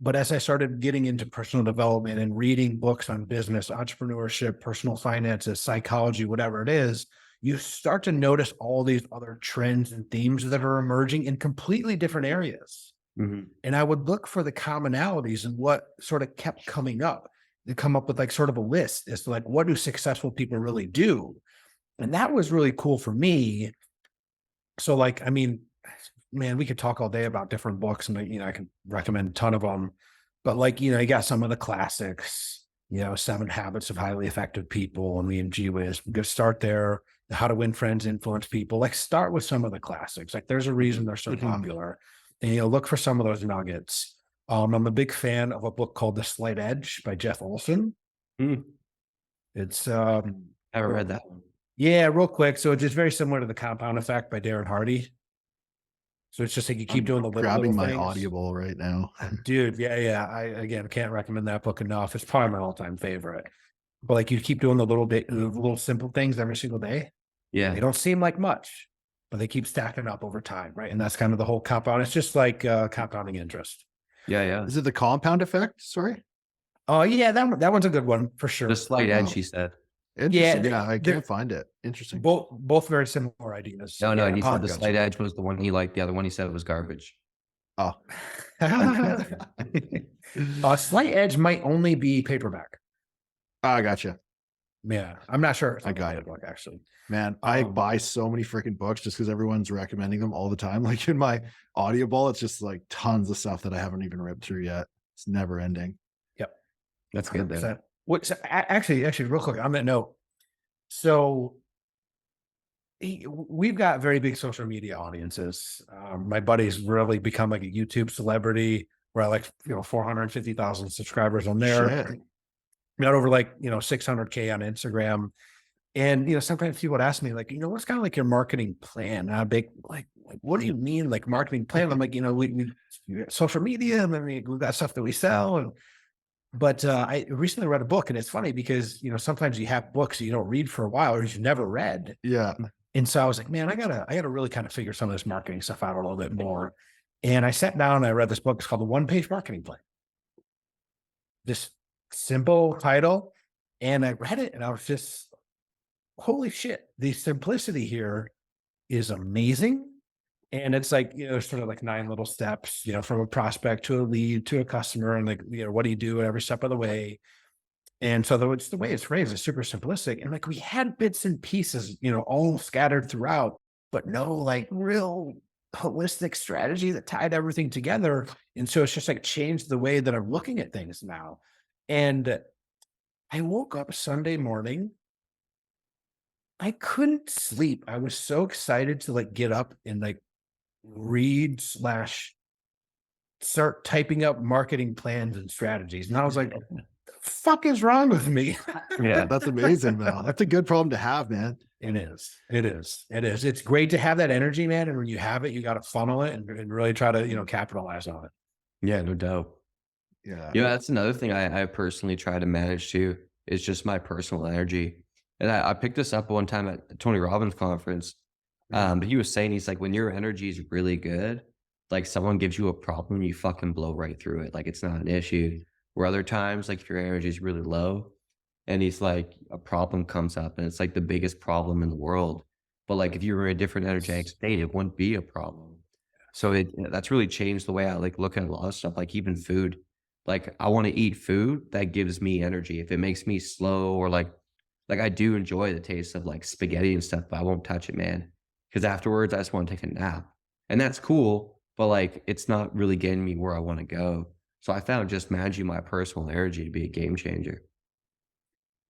But as I started getting into personal development and reading books on business, entrepreneurship, personal finances, psychology, whatever it is, you start to notice all these other trends and themes that are emerging in completely different areas. Mhm. And I would look for the commonalities and what sort of kept coming up to come up with like sort of a list as to like, what do successful people really do? And that was really cool for me. So like, I mean, man, we could talk all day about different books, and I can recommend a ton of them. But like, you got some of the classics, 7 Habits of Highly Effective People, and me and G Wiz. Go start there. How to Win Friends, Influence People. Like, start with some of the classics. Like, there's a reason they're so popular, and look for some of those nuggets. I'm a big fan of a book called The Slight Edge by Jeff Olson. It's Haven't read that one. yeah, real quick. So it's just very similar to The Compound Effect by Darren Hardy. So it's just like you keep doing the little grabbing my things. Audible right now. Dude, yeah. I again can't recommend that book enough. It's probably my all-time favorite. But like, you keep doing the little simple things every single day. Yeah. They don't seem like much, but they keep stacking up over time, right? And that's kind of the whole compound. It's just like compounding interest. Yeah. Is it The Compound Effect? Sorry. Oh yeah, that one's a good one for sure. The Slight Edge, she said. Interesting. Yeah, I they're- can't find it. Interesting. Both very similar ideas. No, Yeah, he said The gotcha. Slight Edge was the one he liked. The other one he said was garbage. Oh, Slight Edge might only be paperback. I gotcha. Yeah, I'm not sure. I got it. Book, actually. Man, I buy so many freaking books just because everyone's recommending them all the time. Like in my Audible, it's just like tons of stuff that I haven't even ripped through yet. It's never ending. Yep, That's good then. 100%. What? So, actually, real quick on that note. So we've got very big social media audiences. My buddy's really become like a YouTube celebrity. We're at like 450,000 subscribers on there. Shit. Got over like 600K on Instagram. And sometimes people would ask me like, what's kind of like your marketing plan? And I'd be like, what do you mean like marketing plan? I'm like, we got social media, and then we've got stuff that we sell. But I recently read a book, and it's funny because sometimes you have books that you don't read for a while, or you've never read. Yeah. And so I was like, man, I gotta really kind of figure some of this marketing stuff out a little bit more. And I sat down and I read this book. It's called The One-Page Marketing Plan. This simple title. And I read it and I was just, holy shit, the simplicity here is amazing. And it's like, sort of like 9 little steps, from a prospect to a lead to a customer, and like, what do you do every step of the way? And so the way it's phrased is super simplistic. And like, we had bits and pieces, all scattered throughout, but no like real holistic strategy that tied everything together. And so it's just like changed the way that I'm looking at things now. And I woke up Sunday morning. I couldn't sleep. I was so excited to like get up and like read / start typing up marketing plans and strategies. And I was like, fuck is wrong with me? Yeah. That's amazing, though. That's a good problem to have, man. It is. It's great to have that energy, man. And when you have it, you got to funnel it and really try to, capitalize on it. Yeah, no doubt. Yeah. Yeah, that's another thing I personally try to manage too, is just my personal energy. And I picked this up one time at Tony Robbins conference. But he was saying, he's like, when your energy is really good, like someone gives you a problem, you fucking blow right through it. Like it's not an issue. Where other times, like if your energy is really low, and he's like, a problem comes up and it's like the biggest problem in the world. But like if you were in a different energetic state, it wouldn't be a problem. So that's really changed the way I like look at a lot of stuff, like even food. Like I want to eat food that gives me energy. If it makes me slow, or like I do enjoy the taste of like spaghetti and stuff, but I won't touch it, man. Because afterwards I just want to take a nap. And that's cool, but like it's not really getting me where I want to go. So I found just managing my personal energy to be a game changer.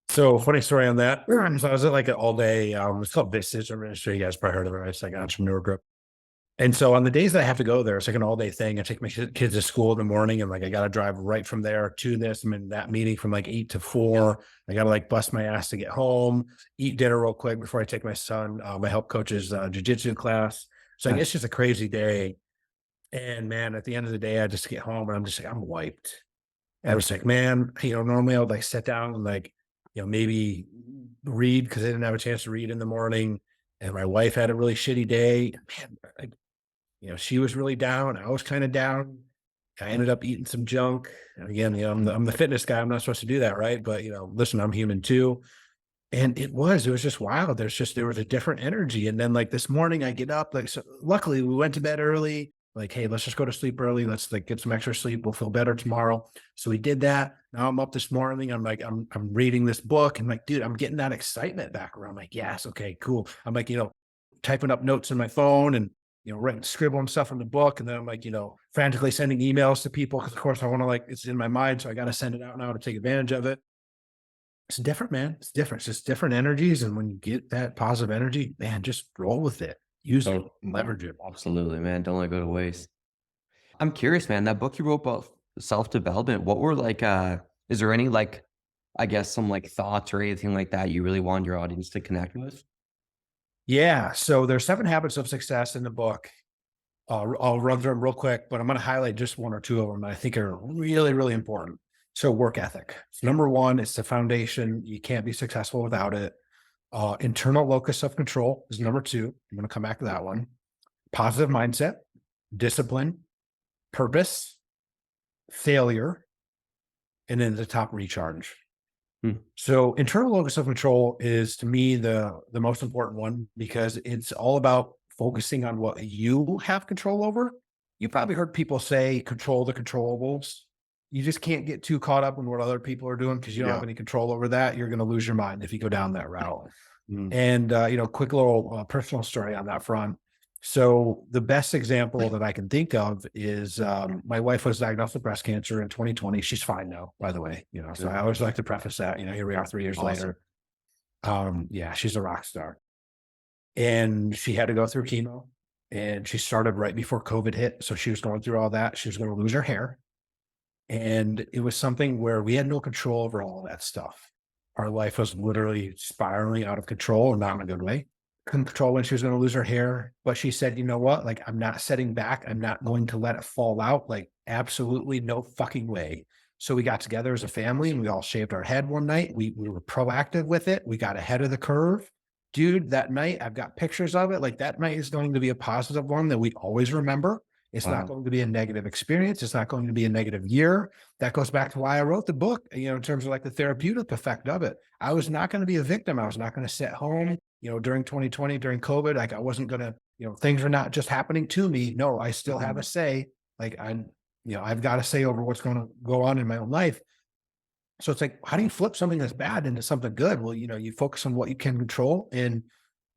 So funny story on that. So I was at like an all day, it's called Systemizing Ministry. You guys probably heard of it. It's like an entrepreneur group. And so on the days that I have to go there, it's like an all day thing. I take my kids to school in the morning, and like, I got to drive right from there to this. I'm in that meeting from like 8 to 4. I got to like bust my ass to get home, eat dinner real quick before I take my son, my help coach's jiu-jitsu class. So like, it's just a crazy day. And man, at the end of the day, I just get home and I'm just like, I'm wiped. And I was like, man, normally I would like sit down and like, maybe read, because I didn't have a chance to read in the morning. And my wife had a really shitty day. Man, she was really down. I was kind of down. I ended up eating some junk. And again, I'm the fitness guy. I'm not supposed to do that, right? But listen, I'm human too. And it was just wild. There was a different energy. And then like this morning I get up, like, so luckily we went to bed early. Like, hey, let's just go to sleep early. Let's like get some extra sleep. We'll feel better tomorrow. So we did that. Now I'm up this morning. I'm like, I'm reading this book, and like, dude, I'm getting that excitement back around. I'm like, yes, okay, cool. I'm like, typing up notes in my phone, and scribbling stuff in the book. And then I'm like, frantically sending emails to people because of course I want to it's in my mind. So I got to send it out now to take advantage of it. It's different, man. It's different. It's just different energies. And when you get that positive energy, man, just roll with it. Use it, leverage it. Absolutely, man. Don't let it go to waste. I'm curious, man, that book you wrote about self-development, what were is there any I guess some thoughts or anything like that you really want your audience to connect with? Yeah. So there's 7 habits of success in the book. I'll run through them real quick, but I'm going to highlight just 1 or 2 of them that I think are really, really important. So work ethic. So number 1, it's the foundation. You can't be successful without it. Internal locus of control is number 2. I'm going to come back to that one. Positive mindset, discipline, purpose, failure, and then the top, recharge. So internal locus of control is to me the most important one because it's all about focusing on what you have control over. You probably heard people say control the controllables. You just can't get too caught up in what other people are doing because you don't have any control over that. You're going to lose your mind if you go down that route. And, quick little personal story on that front. So the best example that I can think of is my wife was diagnosed with breast cancer in 2020. She's fine now, by the way, so I always like to preface that, here we are 3 years later. Yeah, she's a rock star. And she had to go through chemo and she started right before COVID hit. So she was going through all that. She was going to lose her hair. And it was something where we had no control over all of that stuff. Our life was literally spiraling out of control, and not in a good way. Couldn't control when she was going to lose her hair, but she said, you know what? I'm not setting back. I'm not going to let it fall out. Absolutely no fucking way. So we got together as a family and we all shaved our head one night. We were proactive with it. We got ahead of the curve. Dude, that night, I've got pictures of it. That night is going to be a positive one that we always remember. It's not going to be a negative experience. It's not going to be a negative year. That goes back to why I wrote the book, in terms of the therapeutic effect of it. I was not going to be a victim. I was not going to sit home, during 2020, during COVID. I wasn't going to, things are not just happening to me. No, I still have a say. I've got a say over what's going to go on in my own life. So it's how do you flip something that's bad into something good? Well, you focus on what you can control and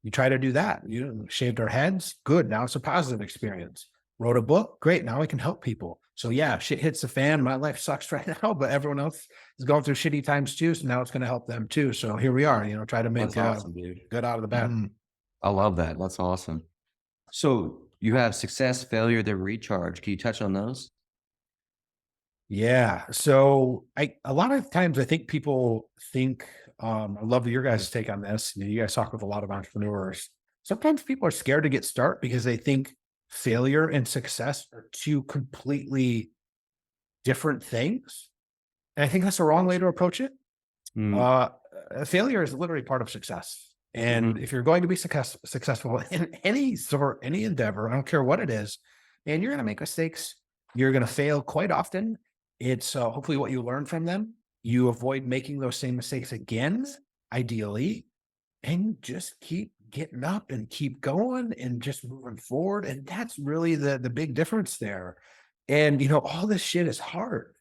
you try to do that. Shaved our heads. Good. Now it's a positive experience. Wrote a book. Great. Now I can help people. So yeah, shit hits the fan. My life sucks right now, but everyone else is going through shitty times too. So now it's going to help them too. So here we are, try to make awesome, dude. good out of the bad. I love that. That's awesome. So you have success, failure, then recharge. Can you touch on those? Yeah. So a lot of times I think people think, I love your guys' take on this. You guys talk with a lot of entrepreneurs. Sometimes people are scared to get started because they think failure and success are 2 completely different things. And I think that's the wrong way to approach it. Failure is literally part of success. And if you're going to be successful in any endeavor, I don't care what it is, and you're going to make mistakes. You're going to fail quite often. It's hopefully what you learn from them. You avoid making those same mistakes again, ideally, and just keep getting up and keep going and just moving forward. And that's really the big difference there. And, all this shit is hard.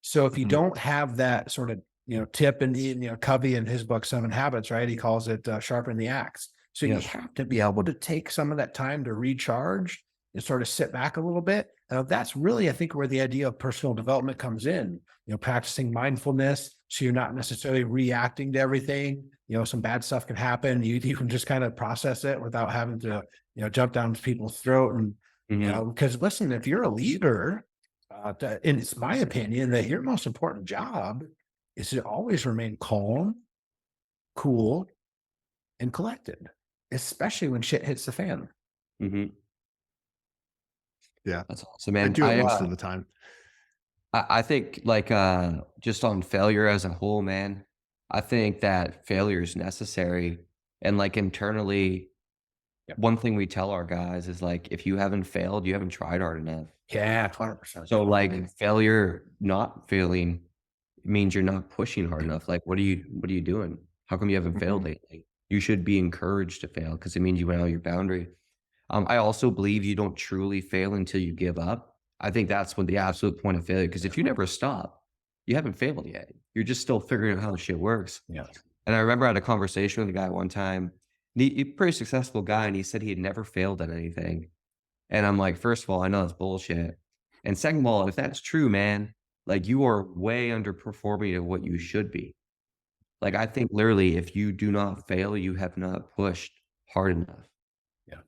So if you don't have that sort of, tip, and, Covey in his book, 7 Habits, right? He calls it sharpen the axe. So you have to be able to take some of that time to recharge and sort of sit back a little bit. That's really, I think, where the idea of personal development comes in, practicing mindfulness. So you're not necessarily reacting to everything. Some bad stuff can happen. You can just kind of process it without having to, jump down people's throat. And, because listen, if you're a leader, and it's my opinion that your most important job is to always remain calm, cool, and collected, especially when shit hits the fan. Yeah, that's awesome, man. I do it most of the time. I think just on failure as a whole, man, I think that failure is necessary. And internally, one thing we tell our guys is if you haven't failed, you haven't tried hard enough. Yeah, 100%. So failure, not failing means you're not pushing hard enough. What are you doing? How come you haven't failed lately? You should be encouraged to fail because it means you went out your boundary. I also believe you don't truly fail until you give up. I think that's when the absolute point of failure, because if you never stop, you haven't failed yet. You're just still figuring out how the shit works. Yeah. And I remember I had a conversation with a guy one time, a pretty successful guy, and he said he had never failed at anything. And I'm like, first of all, I know that's bullshit. And second of all, if that's true, man, like you are way underperforming of what you should be. Like, I think literally if you do not fail, you have not pushed hard enough. Yeah.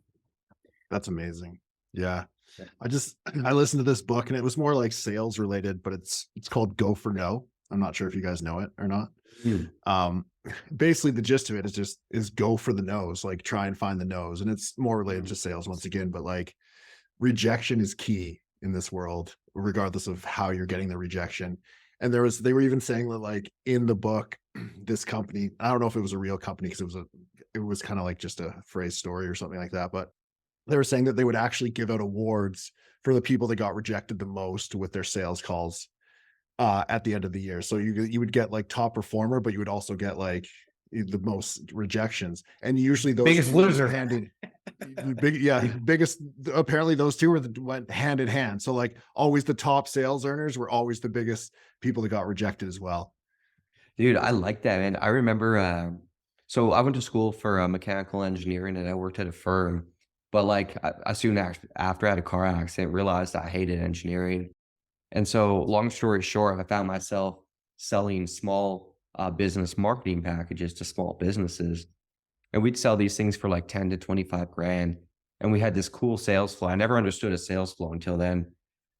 That's amazing. Yeah. Yeah. I listened to this book and it was more like sales related, but it's called Go for No. I'm not sure if you guys know it or not. Um, basically the gist of it is go for the no's, like try and find the no's. And it's more related to sales once again, but like rejection is key in this world, regardless of how you're getting the rejection. And they were even saying that like in the book, this company, I don't know if it was a real company because it was kind of like just a phrase story or something like that, but they were saying that they would actually give out awards for the people that got rejected the most with their sales calls at the end of the year. So you would get like top performer, but you would also get like the most rejections. And usually those Biggest loser. biggest. Apparently those two went hand in hand. So like always the top sales earners were always the biggest people that got rejected as well. Dude, I like that, man. I remember, so I went to school for mechanical engineering and I worked at a firm. But like I soon after I had a car accident, realized I hated engineering. And so, long story short, I found myself selling small business marketing packages to small businesses. And we'd sell these things for like 10 to 25 grand. And we had this cool sales flow. I never understood a sales flow until then.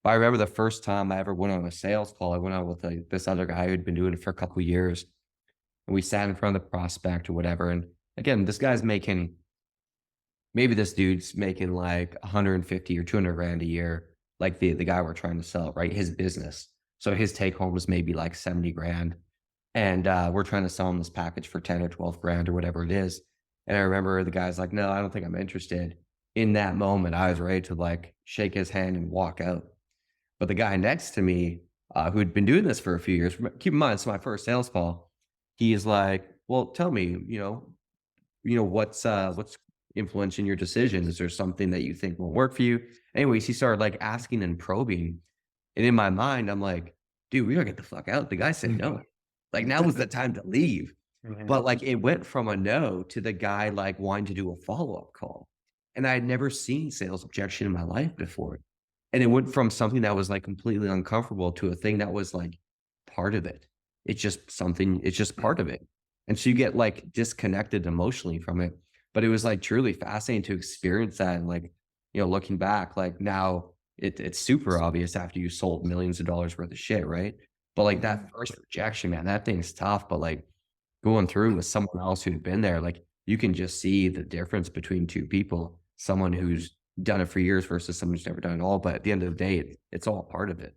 But I remember the first time I ever went on a sales call, I went on with this other guy who'd been doing it for a couple of years. And we sat in front of the prospect or whatever. And again, maybe this dude's making like 150 or 200 grand a year, like the guy we're trying to sell, right? His business. So his take home was maybe like 70 grand. And we're trying to sell him this package for 10 or 12 grand or whatever it is. And I remember the guy's like, no, I don't think I'm interested. In that moment, I was ready to like shake his hand and walk out. But the guy next to me, who'd been doing this for a few years, keep in mind, it's my first sales call. He is like, well, tell me, what's influencing your decisions? Is there something that you think will work for you? Anyways, he started like asking and probing. And in my mind, I'm like, dude, we gotta get the fuck out. The guy said no. Like now was the time to leave. But like it went from a no to the guy like wanting to do a follow-up call. And I had never seen sales objection in my life before. And it went from something that was like completely uncomfortable to a thing that was like part of it. It's just part of it. And so you get like disconnected emotionally from it. But it was like truly fascinating to experience that. And like, looking back, like now it's super obvious after you sold millions of dollars worth of shit, right? But like that first rejection, man, that thing's tough. But like going through with someone else who'd been there, like you can just see the difference between two people, someone who's done it for years versus someone who's never done it all. But at the end of the day, it's all part of it.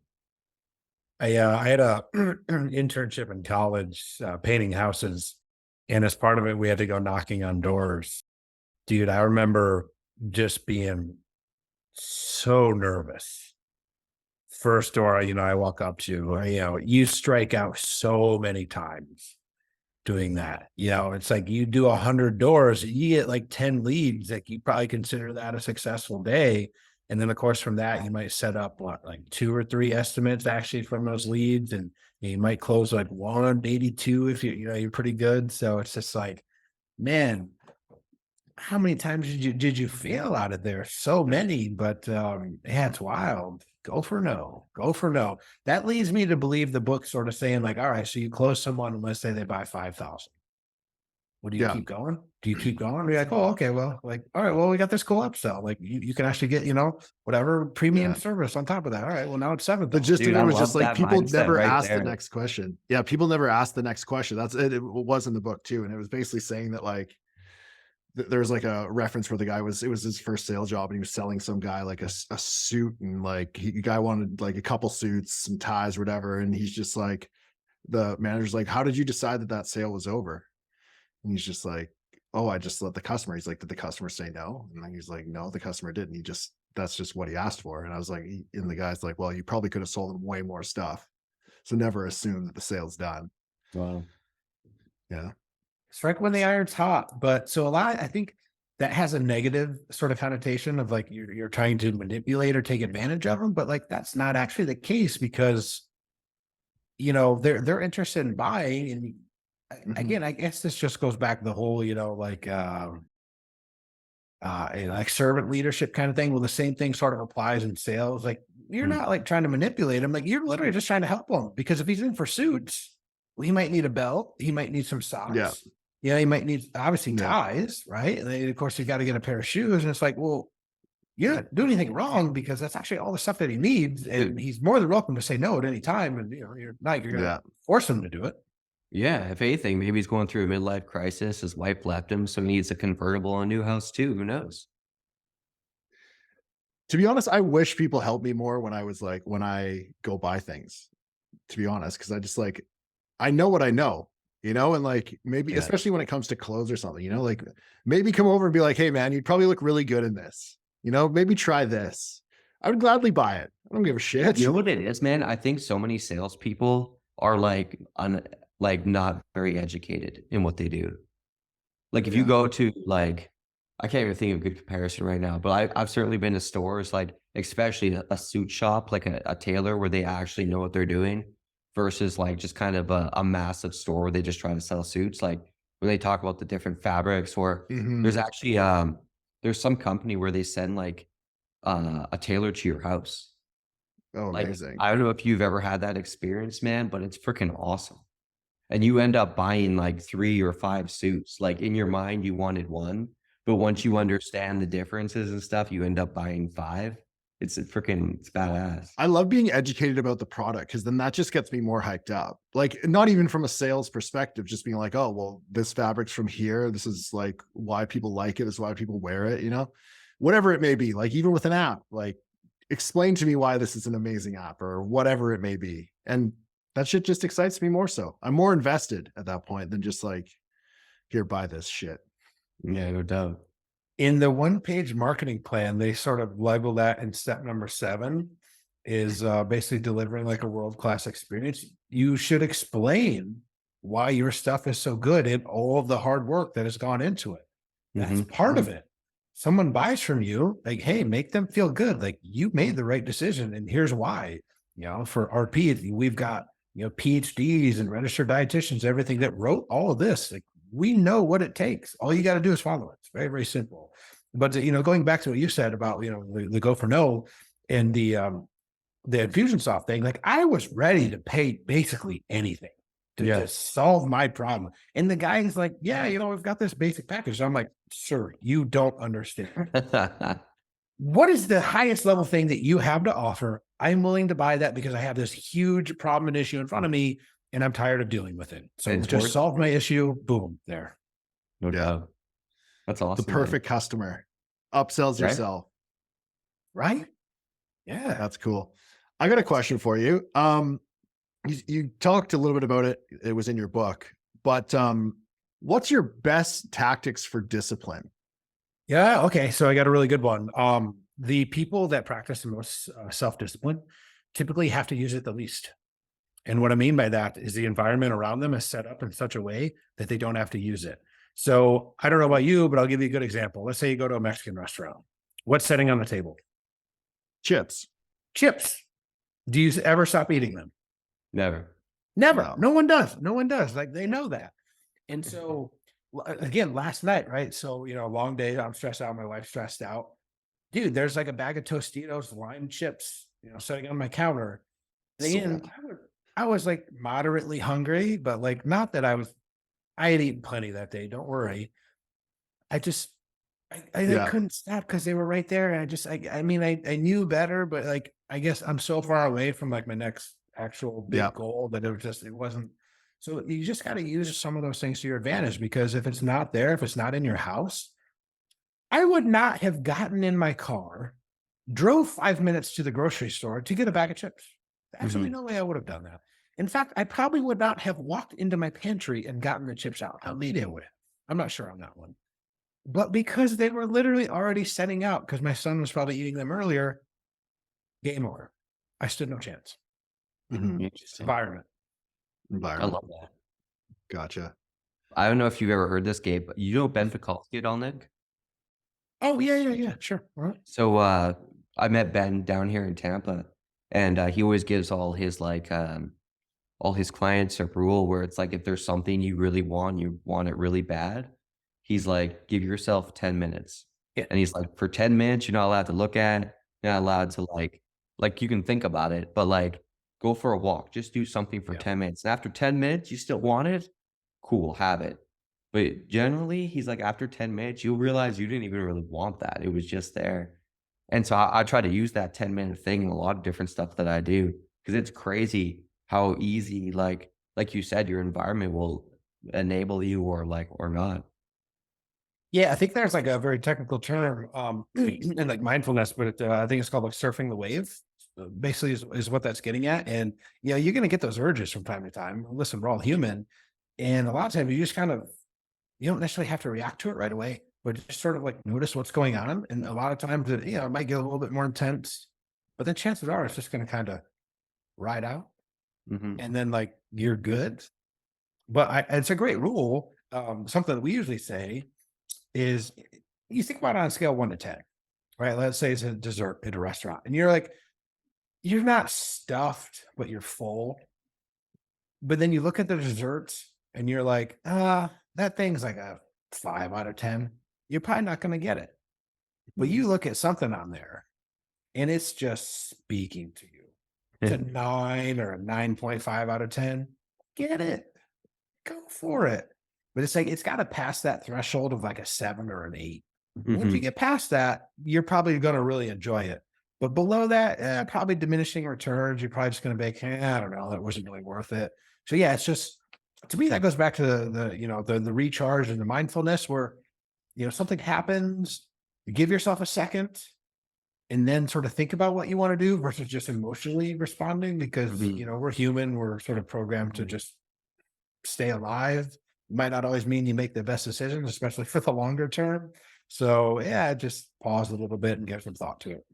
I had a internship in college painting houses, and as part of it, we had to go knocking on doors. Dude, I remember just being so nervous. First door, I walk up to, you strike out so many times doing that. It's like you do 100 doors, you get like 10 leads. Like you probably consider that a successful day. And then of course from that, you might set up like 2 or 3 estimates actually from those leads. And you might close like 182 if you're pretty good. So it's just like, man, how many times did you fail out of there? So many, but yeah, it's wild. Go for no. That leads me to believe the book sort of saying like, all right, so you close someone and let's say they buy 5,000. Well, do you keep going? Do you keep going? Be like, oh, okay, well, like, all right, well, we got this cool upsell. Like you can actually get, whatever premium service on top of that. All right, well, now it's 7,000. The gist of it was just like people never asked the next question. Yeah, people never asked the next question. That's it. It was in the book too, and it was basically saying that like there's like a reference where it was his first sales job and he was selling some guy like a suit, and like the guy wanted like a couple suits, some ties, whatever, and he's just like, the manager's like, how did you decide that sale was over? And he's just like, oh, I just let the customer. He's like, did the customer say no? And then he's like, no, the customer didn't. That's just what he asked for. And I was like, and the guy's like, well, you probably could have sold him way more stuff. So never assume that the sale's done. Wow. Yeah. Strike when the iron's hot. But so I think that has a negative sort of connotation of like you're trying to manipulate or take advantage of them. But like that's not actually the case because they're interested in buying. And again, I guess this just goes back to the whole, and like servant leadership kind of thing. Well, the same thing sort of applies in sales. Like you're Mm. not like trying to manipulate him. Like you're literally just trying to help him because if he's in for suits, well, he might need a belt. He might need some socks. Yeah. Yeah. He might need obviously Yeah. ties, right? And then of course you got to get a pair of shoes. And it's like, well, you're not doing anything wrong because that's actually all the stuff that he needs. And he's more than welcome to say no at any time. And you're not, you're going to force him to do it. Yeah, if anything, maybe he's going through a midlife crisis. His wife left him, so he needs a convertible and a new house too. Who knows? To be honest, I wish people helped me more when I go buy things, to be honest, because I just like, I know what I know, and like maybe, Yeah. especially when it comes to clothes or something, like maybe come over and be like, hey man, you'd probably look really good in this, maybe try this. I would gladly buy it. I don't give a shit. You know what it is, man? I think so many salespeople are like not very educated in what they do. Like if you Yeah. go to like, I can't even think of a good comparison right now, but I've certainly been to stores, like especially a suit shop, like a tailor where they actually know what they're doing versus like just kind of a massive store where they just try to sell suits. Like when they talk about the different fabrics, or Mhm. there's actually there's some company where they send like a tailor to your house. Oh, Like amazing. I don't know if you've ever had that experience, man, but it's freaking awesome. And you end up buying like 3 or 5 suits. Like in your mind, you wanted one, but once you understand the differences and stuff, you end up buying 5. It's badass. I love being educated about the product because then that just gets me more hyped up. Like, not even from a sales perspective, just being like, oh, well, this fabric's from here. This is like why people like it. This is why people wear it, whatever it may be. Like, even with an app, like, explain to me why this is an amazing app or whatever it may be. And that shit just excites me more so. I'm more invested at that point than just like, here, buy this shit. Yeah, no doubt. In the one-page marketing plan, they sort of label that in step number 7 is basically delivering like a world-class experience. You should explain why your stuff is so good and all of the hard work that has gone into it. That's part of it. Someone buys from you, like, hey, make them feel good. Like you made the right decision. And here's why, for RP, we've got, PhDs and registered dietitians, everything that wrote all of this. Like we know what it takes. All you got to do is follow it. It's very, very simple. But, going back to what you said about, the go for no and the Infusionsoft thing, like I was ready to pay basically anything to just solve my problem. And the guy's like, yeah, we've got this basic package. I'm like, sir, you don't understand. What is the highest level thing that you have to offer? I'm willing to buy that because I have this huge problem and issue in front of me and I'm tired of dealing with it. So It's just worth- solve my issue. Boom, there. No doubt. That's awesome. The perfect customer upsells Right? yourself. Right? Yeah. That's cool. I got a question for you. You talked a little bit about it. It was in your book, but what's your best tactics for discipline? Yeah. Okay. So I got a really good one. The people that practice the most self-discipline typically have to use it the least. And what I mean by that is the environment around them is set up in such a way that they don't have to use it. So I don't know about you, but I'll give you a good example. Let's say you go to a Mexican restaurant. What's sitting on the table? Chips. Chips. Do you ever stop eating them? Never. Never. No. No one does. No one does. Like they know that. And so again, last night, right? So, long day, I'm stressed out. My wife's stressed out. Dude, there's like a bag of Tostitos, lime chips, sitting on my counter. And again, I was like moderately hungry, but like not that I had eaten plenty that day. Don't worry. I couldn't stop because they were right there. And I knew better, but like, I guess I'm so far away from like my next actual big goal that it wasn't. So you just got to use some of those things to your advantage, because if it's not there, if it's not in your house, I would not have gotten in my car, drove 5 minutes to the grocery store to get a bag of chips. Absolutely no way I would have done that. In fact, I probably would not have walked into my pantry and gotten the chips out. Maybe I would have. I'm not sure on that one. But because they were literally already setting out, because my son was probably eating them earlier, game over. I stood no chance. Interesting. Environment. I love that. Gotcha. I don't know if you've ever heard this, Gabe, but you know Benfica at all, Nick? Oh, yeah. Sure. All right. So I met Ben down here in Tampa, and he always gives all his clients a rule where it's like, if there's something you really want, you want it really bad, he's like, give yourself 10 minutes. Yeah. And he's like, for 10 minutes, you're not allowed to look at it. You're not allowed to like you can think about it, but like go for a walk. Just do something for Yeah. 10 minutes. And after 10 minutes, you still want it. Cool, have it. But generally, he's like, after 10 minutes, you'll realize you didn't even really want that. It was just there. And so I try to use that 10-minute thing in a lot of different stuff that I do because it's crazy how easy, like you said, your environment will enable you or not. Yeah, I think there's like a very technical term in like mindfulness, but I think it's called like surfing the wave. Basically, is what that's getting at. And you're going to get those urges from time to time. Listen, we're all human, and a lot of times you just kind of you don't necessarily have to react to it right away, but just sort of like notice what's going on. And a lot of times it might get a little bit more intense, but then chances are it's just going to kind of ride out, Hmm. and then like you're good. But it's a great rule. Something that we usually say is you think about it on a scale 1 to 10, right? Let's say it's a dessert at a restaurant and you're like, you're not stuffed, but you're full. But then you look at the desserts and you're like, that thing's like a 5 out of 10. You're probably not going to get it. But you look at something on there and it's just speaking to you. It's a 9 or a 9.5 out of 10. Get it. Go for it. But it's like it's got to pass that threshold of like a 7 or an 8. Once you Hmm. get past that, you're probably going to really enjoy it. But below that, probably diminishing returns. You're probably just going to be, I don't know, that wasn't really worth it. So yeah, it's just to me that goes back to the recharge and the mindfulness where something happens, you give yourself a second, and then sort of think about what you want to do versus just emotionally responding because Hmm. we're human, we're sort of programmed to just stay alive. Might not always mean you make the best decisions, especially for the longer term. So yeah, just pause a little bit and give some thought to it.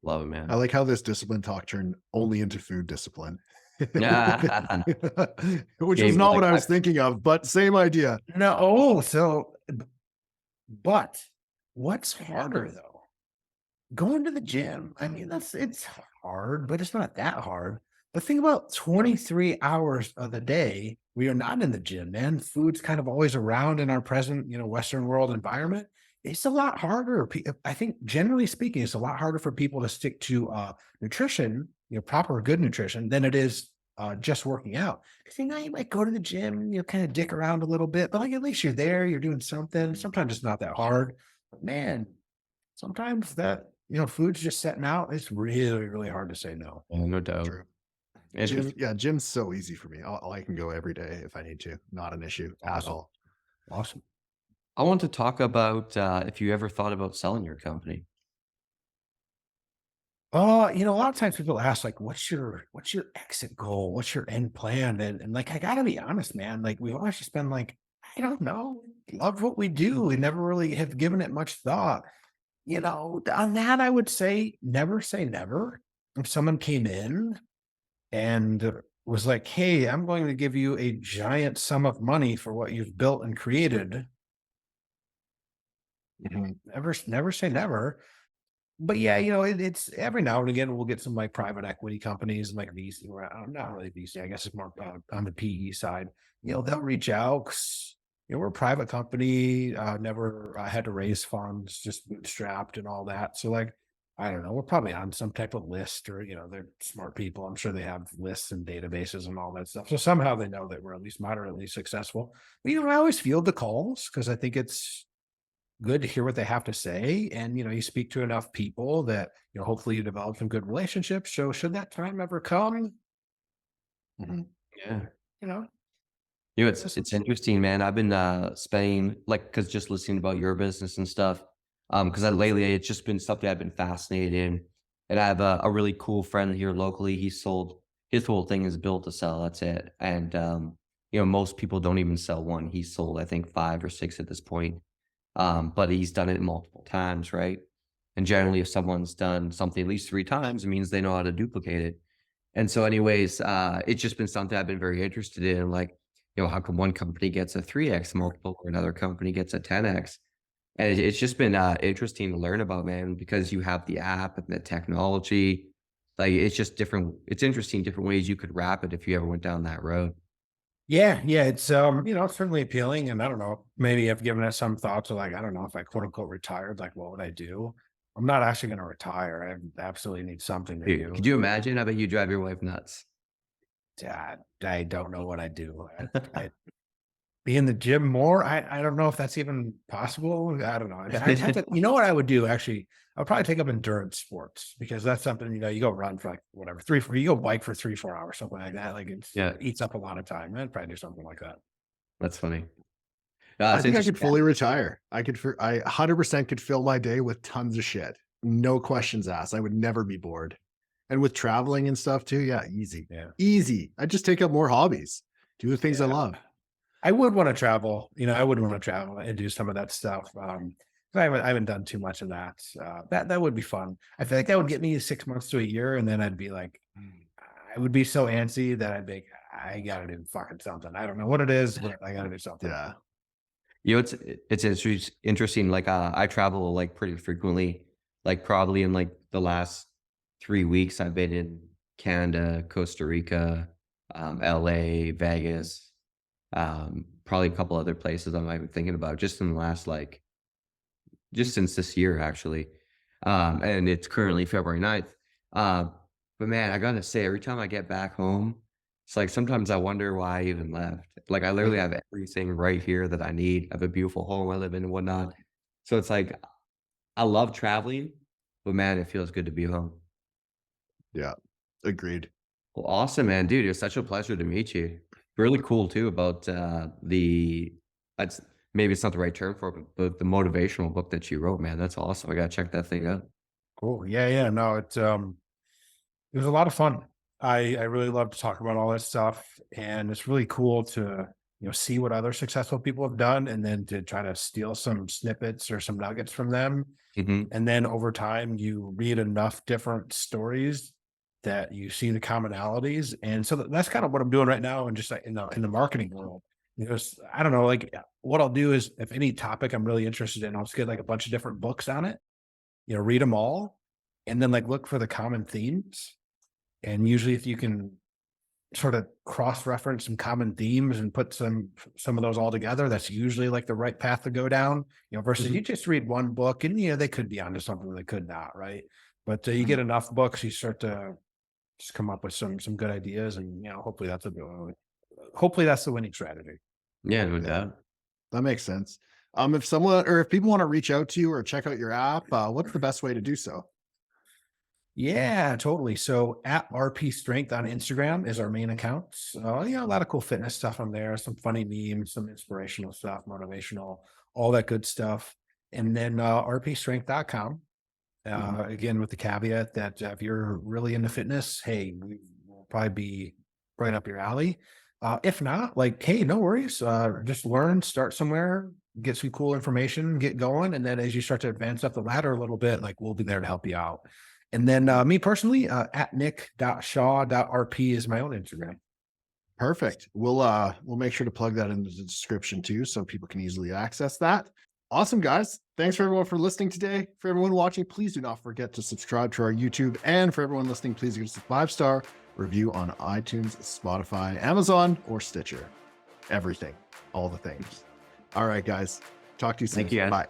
Love it, I man. like how this discipline talk turned only into food discipline. Which was Gave not like what I was thinking of, but same idea. No, oh, so but what's harder though? Going to the gym. I mean, it's hard, but it's not that hard. But think about 23 hours of the day we are not in the gym, man. Food's kind of always around in our present, Western world environment. It's a lot harder. I think generally speaking, it's a lot harder for people to stick to nutrition, proper good nutrition than it is just working out. Because you might go to the gym, kind of dick around a little bit, but like at least you're there, you're doing something. Sometimes it's not that hard. But man, sometimes that food's just setting out. It's really, really hard to say no. Yeah, no doubt. True. Interesting. Gym's so easy for me. I can go every day if I need to. Not an issue at Awesome. all. Awesome. I want to talk about if you ever thought about selling your company. A lot of times people ask like, what's your exit goal? What's your end plan? And like, I gotta be honest, man, like we've always just been like, I don't know, love what we do. We never really have given it much thought. On that, I would say never. If someone came in and was like, hey, I'm going to give you a giant sum of money for what you've built and created. Never say never. But yeah, it's every now and again we'll get some like private equity companies and like VC. Not really VC, I guess it's more on the PE side. They'll reach out 'cause, we're a private company. Never had to raise funds, just bootstrapped and all that. So like, I don't know, we're probably on some type of list or they're smart people. I'm sure they have lists and databases and all that stuff. So somehow they know that we're at least moderately successful. But, I always field the calls because I think it's good to hear what they have to say. And, you speak to enough people that, hopefully you develop some good relationships. So should that time ever come, Mhm. Yeah. you know, It's interesting, man. I've been spending because just listening about your business and stuff. Because lately it's just been something I've been fascinated in. And I have a really cool friend here locally. He sold his whole thing is built to sell. That's it. And most people don't even sell one. He's sold, I think, 5 or 6 at this point. But he's done it multiple times, right? And generally, if someone's done something at least 3 times, it means they know how to duplicate it. And so, anyways, it's just been something I've been very interested in. Like, how come one company gets a 3x multiple or another company gets a 10x? And it's just been interesting to learn about, man, because you have the app and the technology. Like, it's just different. It's interesting, different ways you could wrap it if you ever went down that road. Yeah, it's it's certainly appealing. And I don't know, maybe I've given it some thoughts of like, I don't know if I quote unquote retired, like what would I do? I'm not actually gonna retire. I absolutely need something to Dude, do. could you imagine? I bet you drive your wife nuts. I don't know what I do. I be in the gym more. I don't know if that's even possible. I don't know. I'd have to, you know what I would do actually? I would probably take up endurance sports because that's something, you go run for like whatever, 4 you go bike for 3, 4 hours, something like that. Like Yeah, it eats up a lot of time. I'd probably do something like that. that's funny. I It's think I could interesting. fully retire. I 100% could fill my day with tons of shit. No questions asked. I would never be bored. And with traveling and stuff too, yeah, easy. Yeah. Easy. I just take up more hobbies, do the things I Yeah. love. I would want to travel, I would want to travel and do some of that stuff. I haven't done too much of that. That would be fun. I feel like that would get me 6 months to a year, and then I'd be like, I would be so antsy that I'd be like, I gotta do fucking something. I don't know what it is, but I gotta do something. Yeah. Interesting. Like I travel like pretty frequently. Like probably in like the last 3 weeks, I've been in Canada, Costa Rica, LA, Vegas, probably a couple other places I might be thinking about just in the last like just since this year actually. And it's currently February 9th. But man, I gotta say, every time I get back home, it's like sometimes I wonder why I even left. Like I literally have everything right here that I need. I have a beautiful home I live in and whatnot. So it's like I love traveling, but man, it feels good to be home. Yeah. Agreed. Well, awesome, man, dude. It was such a pleasure to meet you. Really cool too about the that's maybe it's not the right term for it, but the motivational book that you wrote, man. That's awesome. I gotta check that thing out. Cool. Yeah. No, it was a lot of fun. I really love to talk about all that stuff, and it's really cool to see what other successful people have done, and then to try to steal some snippets or some nuggets from them. Hmm. And then over time, you read enough different stories that you see the commonalities, and so that's kind of what I'm doing right now, and just like in the marketing world. I don't know, like what I'll do is if any topic I'm really interested in, I'll just get like a bunch of different books on it, read them all, and then like look for the common themes. And usually if you can sort of cross-reference some common themes and put some of those all together, that's usually like the right path to go down, versus Hmm. you just read one book and they could be onto something they could not, right? But you Hmm. get enough books, you start to just come up with some good ideas, and hopefully that's the winning strategy. Yeah, no Yeah. doubt. That makes sense. If people want to reach out to you or check out your app, what's the best way to do so? Yeah, totally. So at RP Strength on Instagram is our main account. So, a lot of cool fitness stuff on there, some funny memes, some inspirational stuff, motivational, all that good stuff. And then rpstrength.com. Mhm. Again, with the caveat that if you're really into fitness, hey, we'll probably be right up your alley. If not, like, hey, no worries. Just learn, start somewhere, get some cool information, get going. And then as you start to advance up the ladder a little bit, like we'll be there to help you out. And then me personally, at nick.shaw.rp is my own Instagram. Perfect. We'll make sure to plug that in the description too, so people can easily access that. Awesome, guys. Thanks for everyone for listening today. For everyone watching, please do not forget to subscribe to our YouTube. And for everyone listening, please give us a 5-star review on iTunes, Spotify, Amazon, or Stitcher. Everything, all the things. All right, guys. Talk to you soon. Thank you, guys. Bye.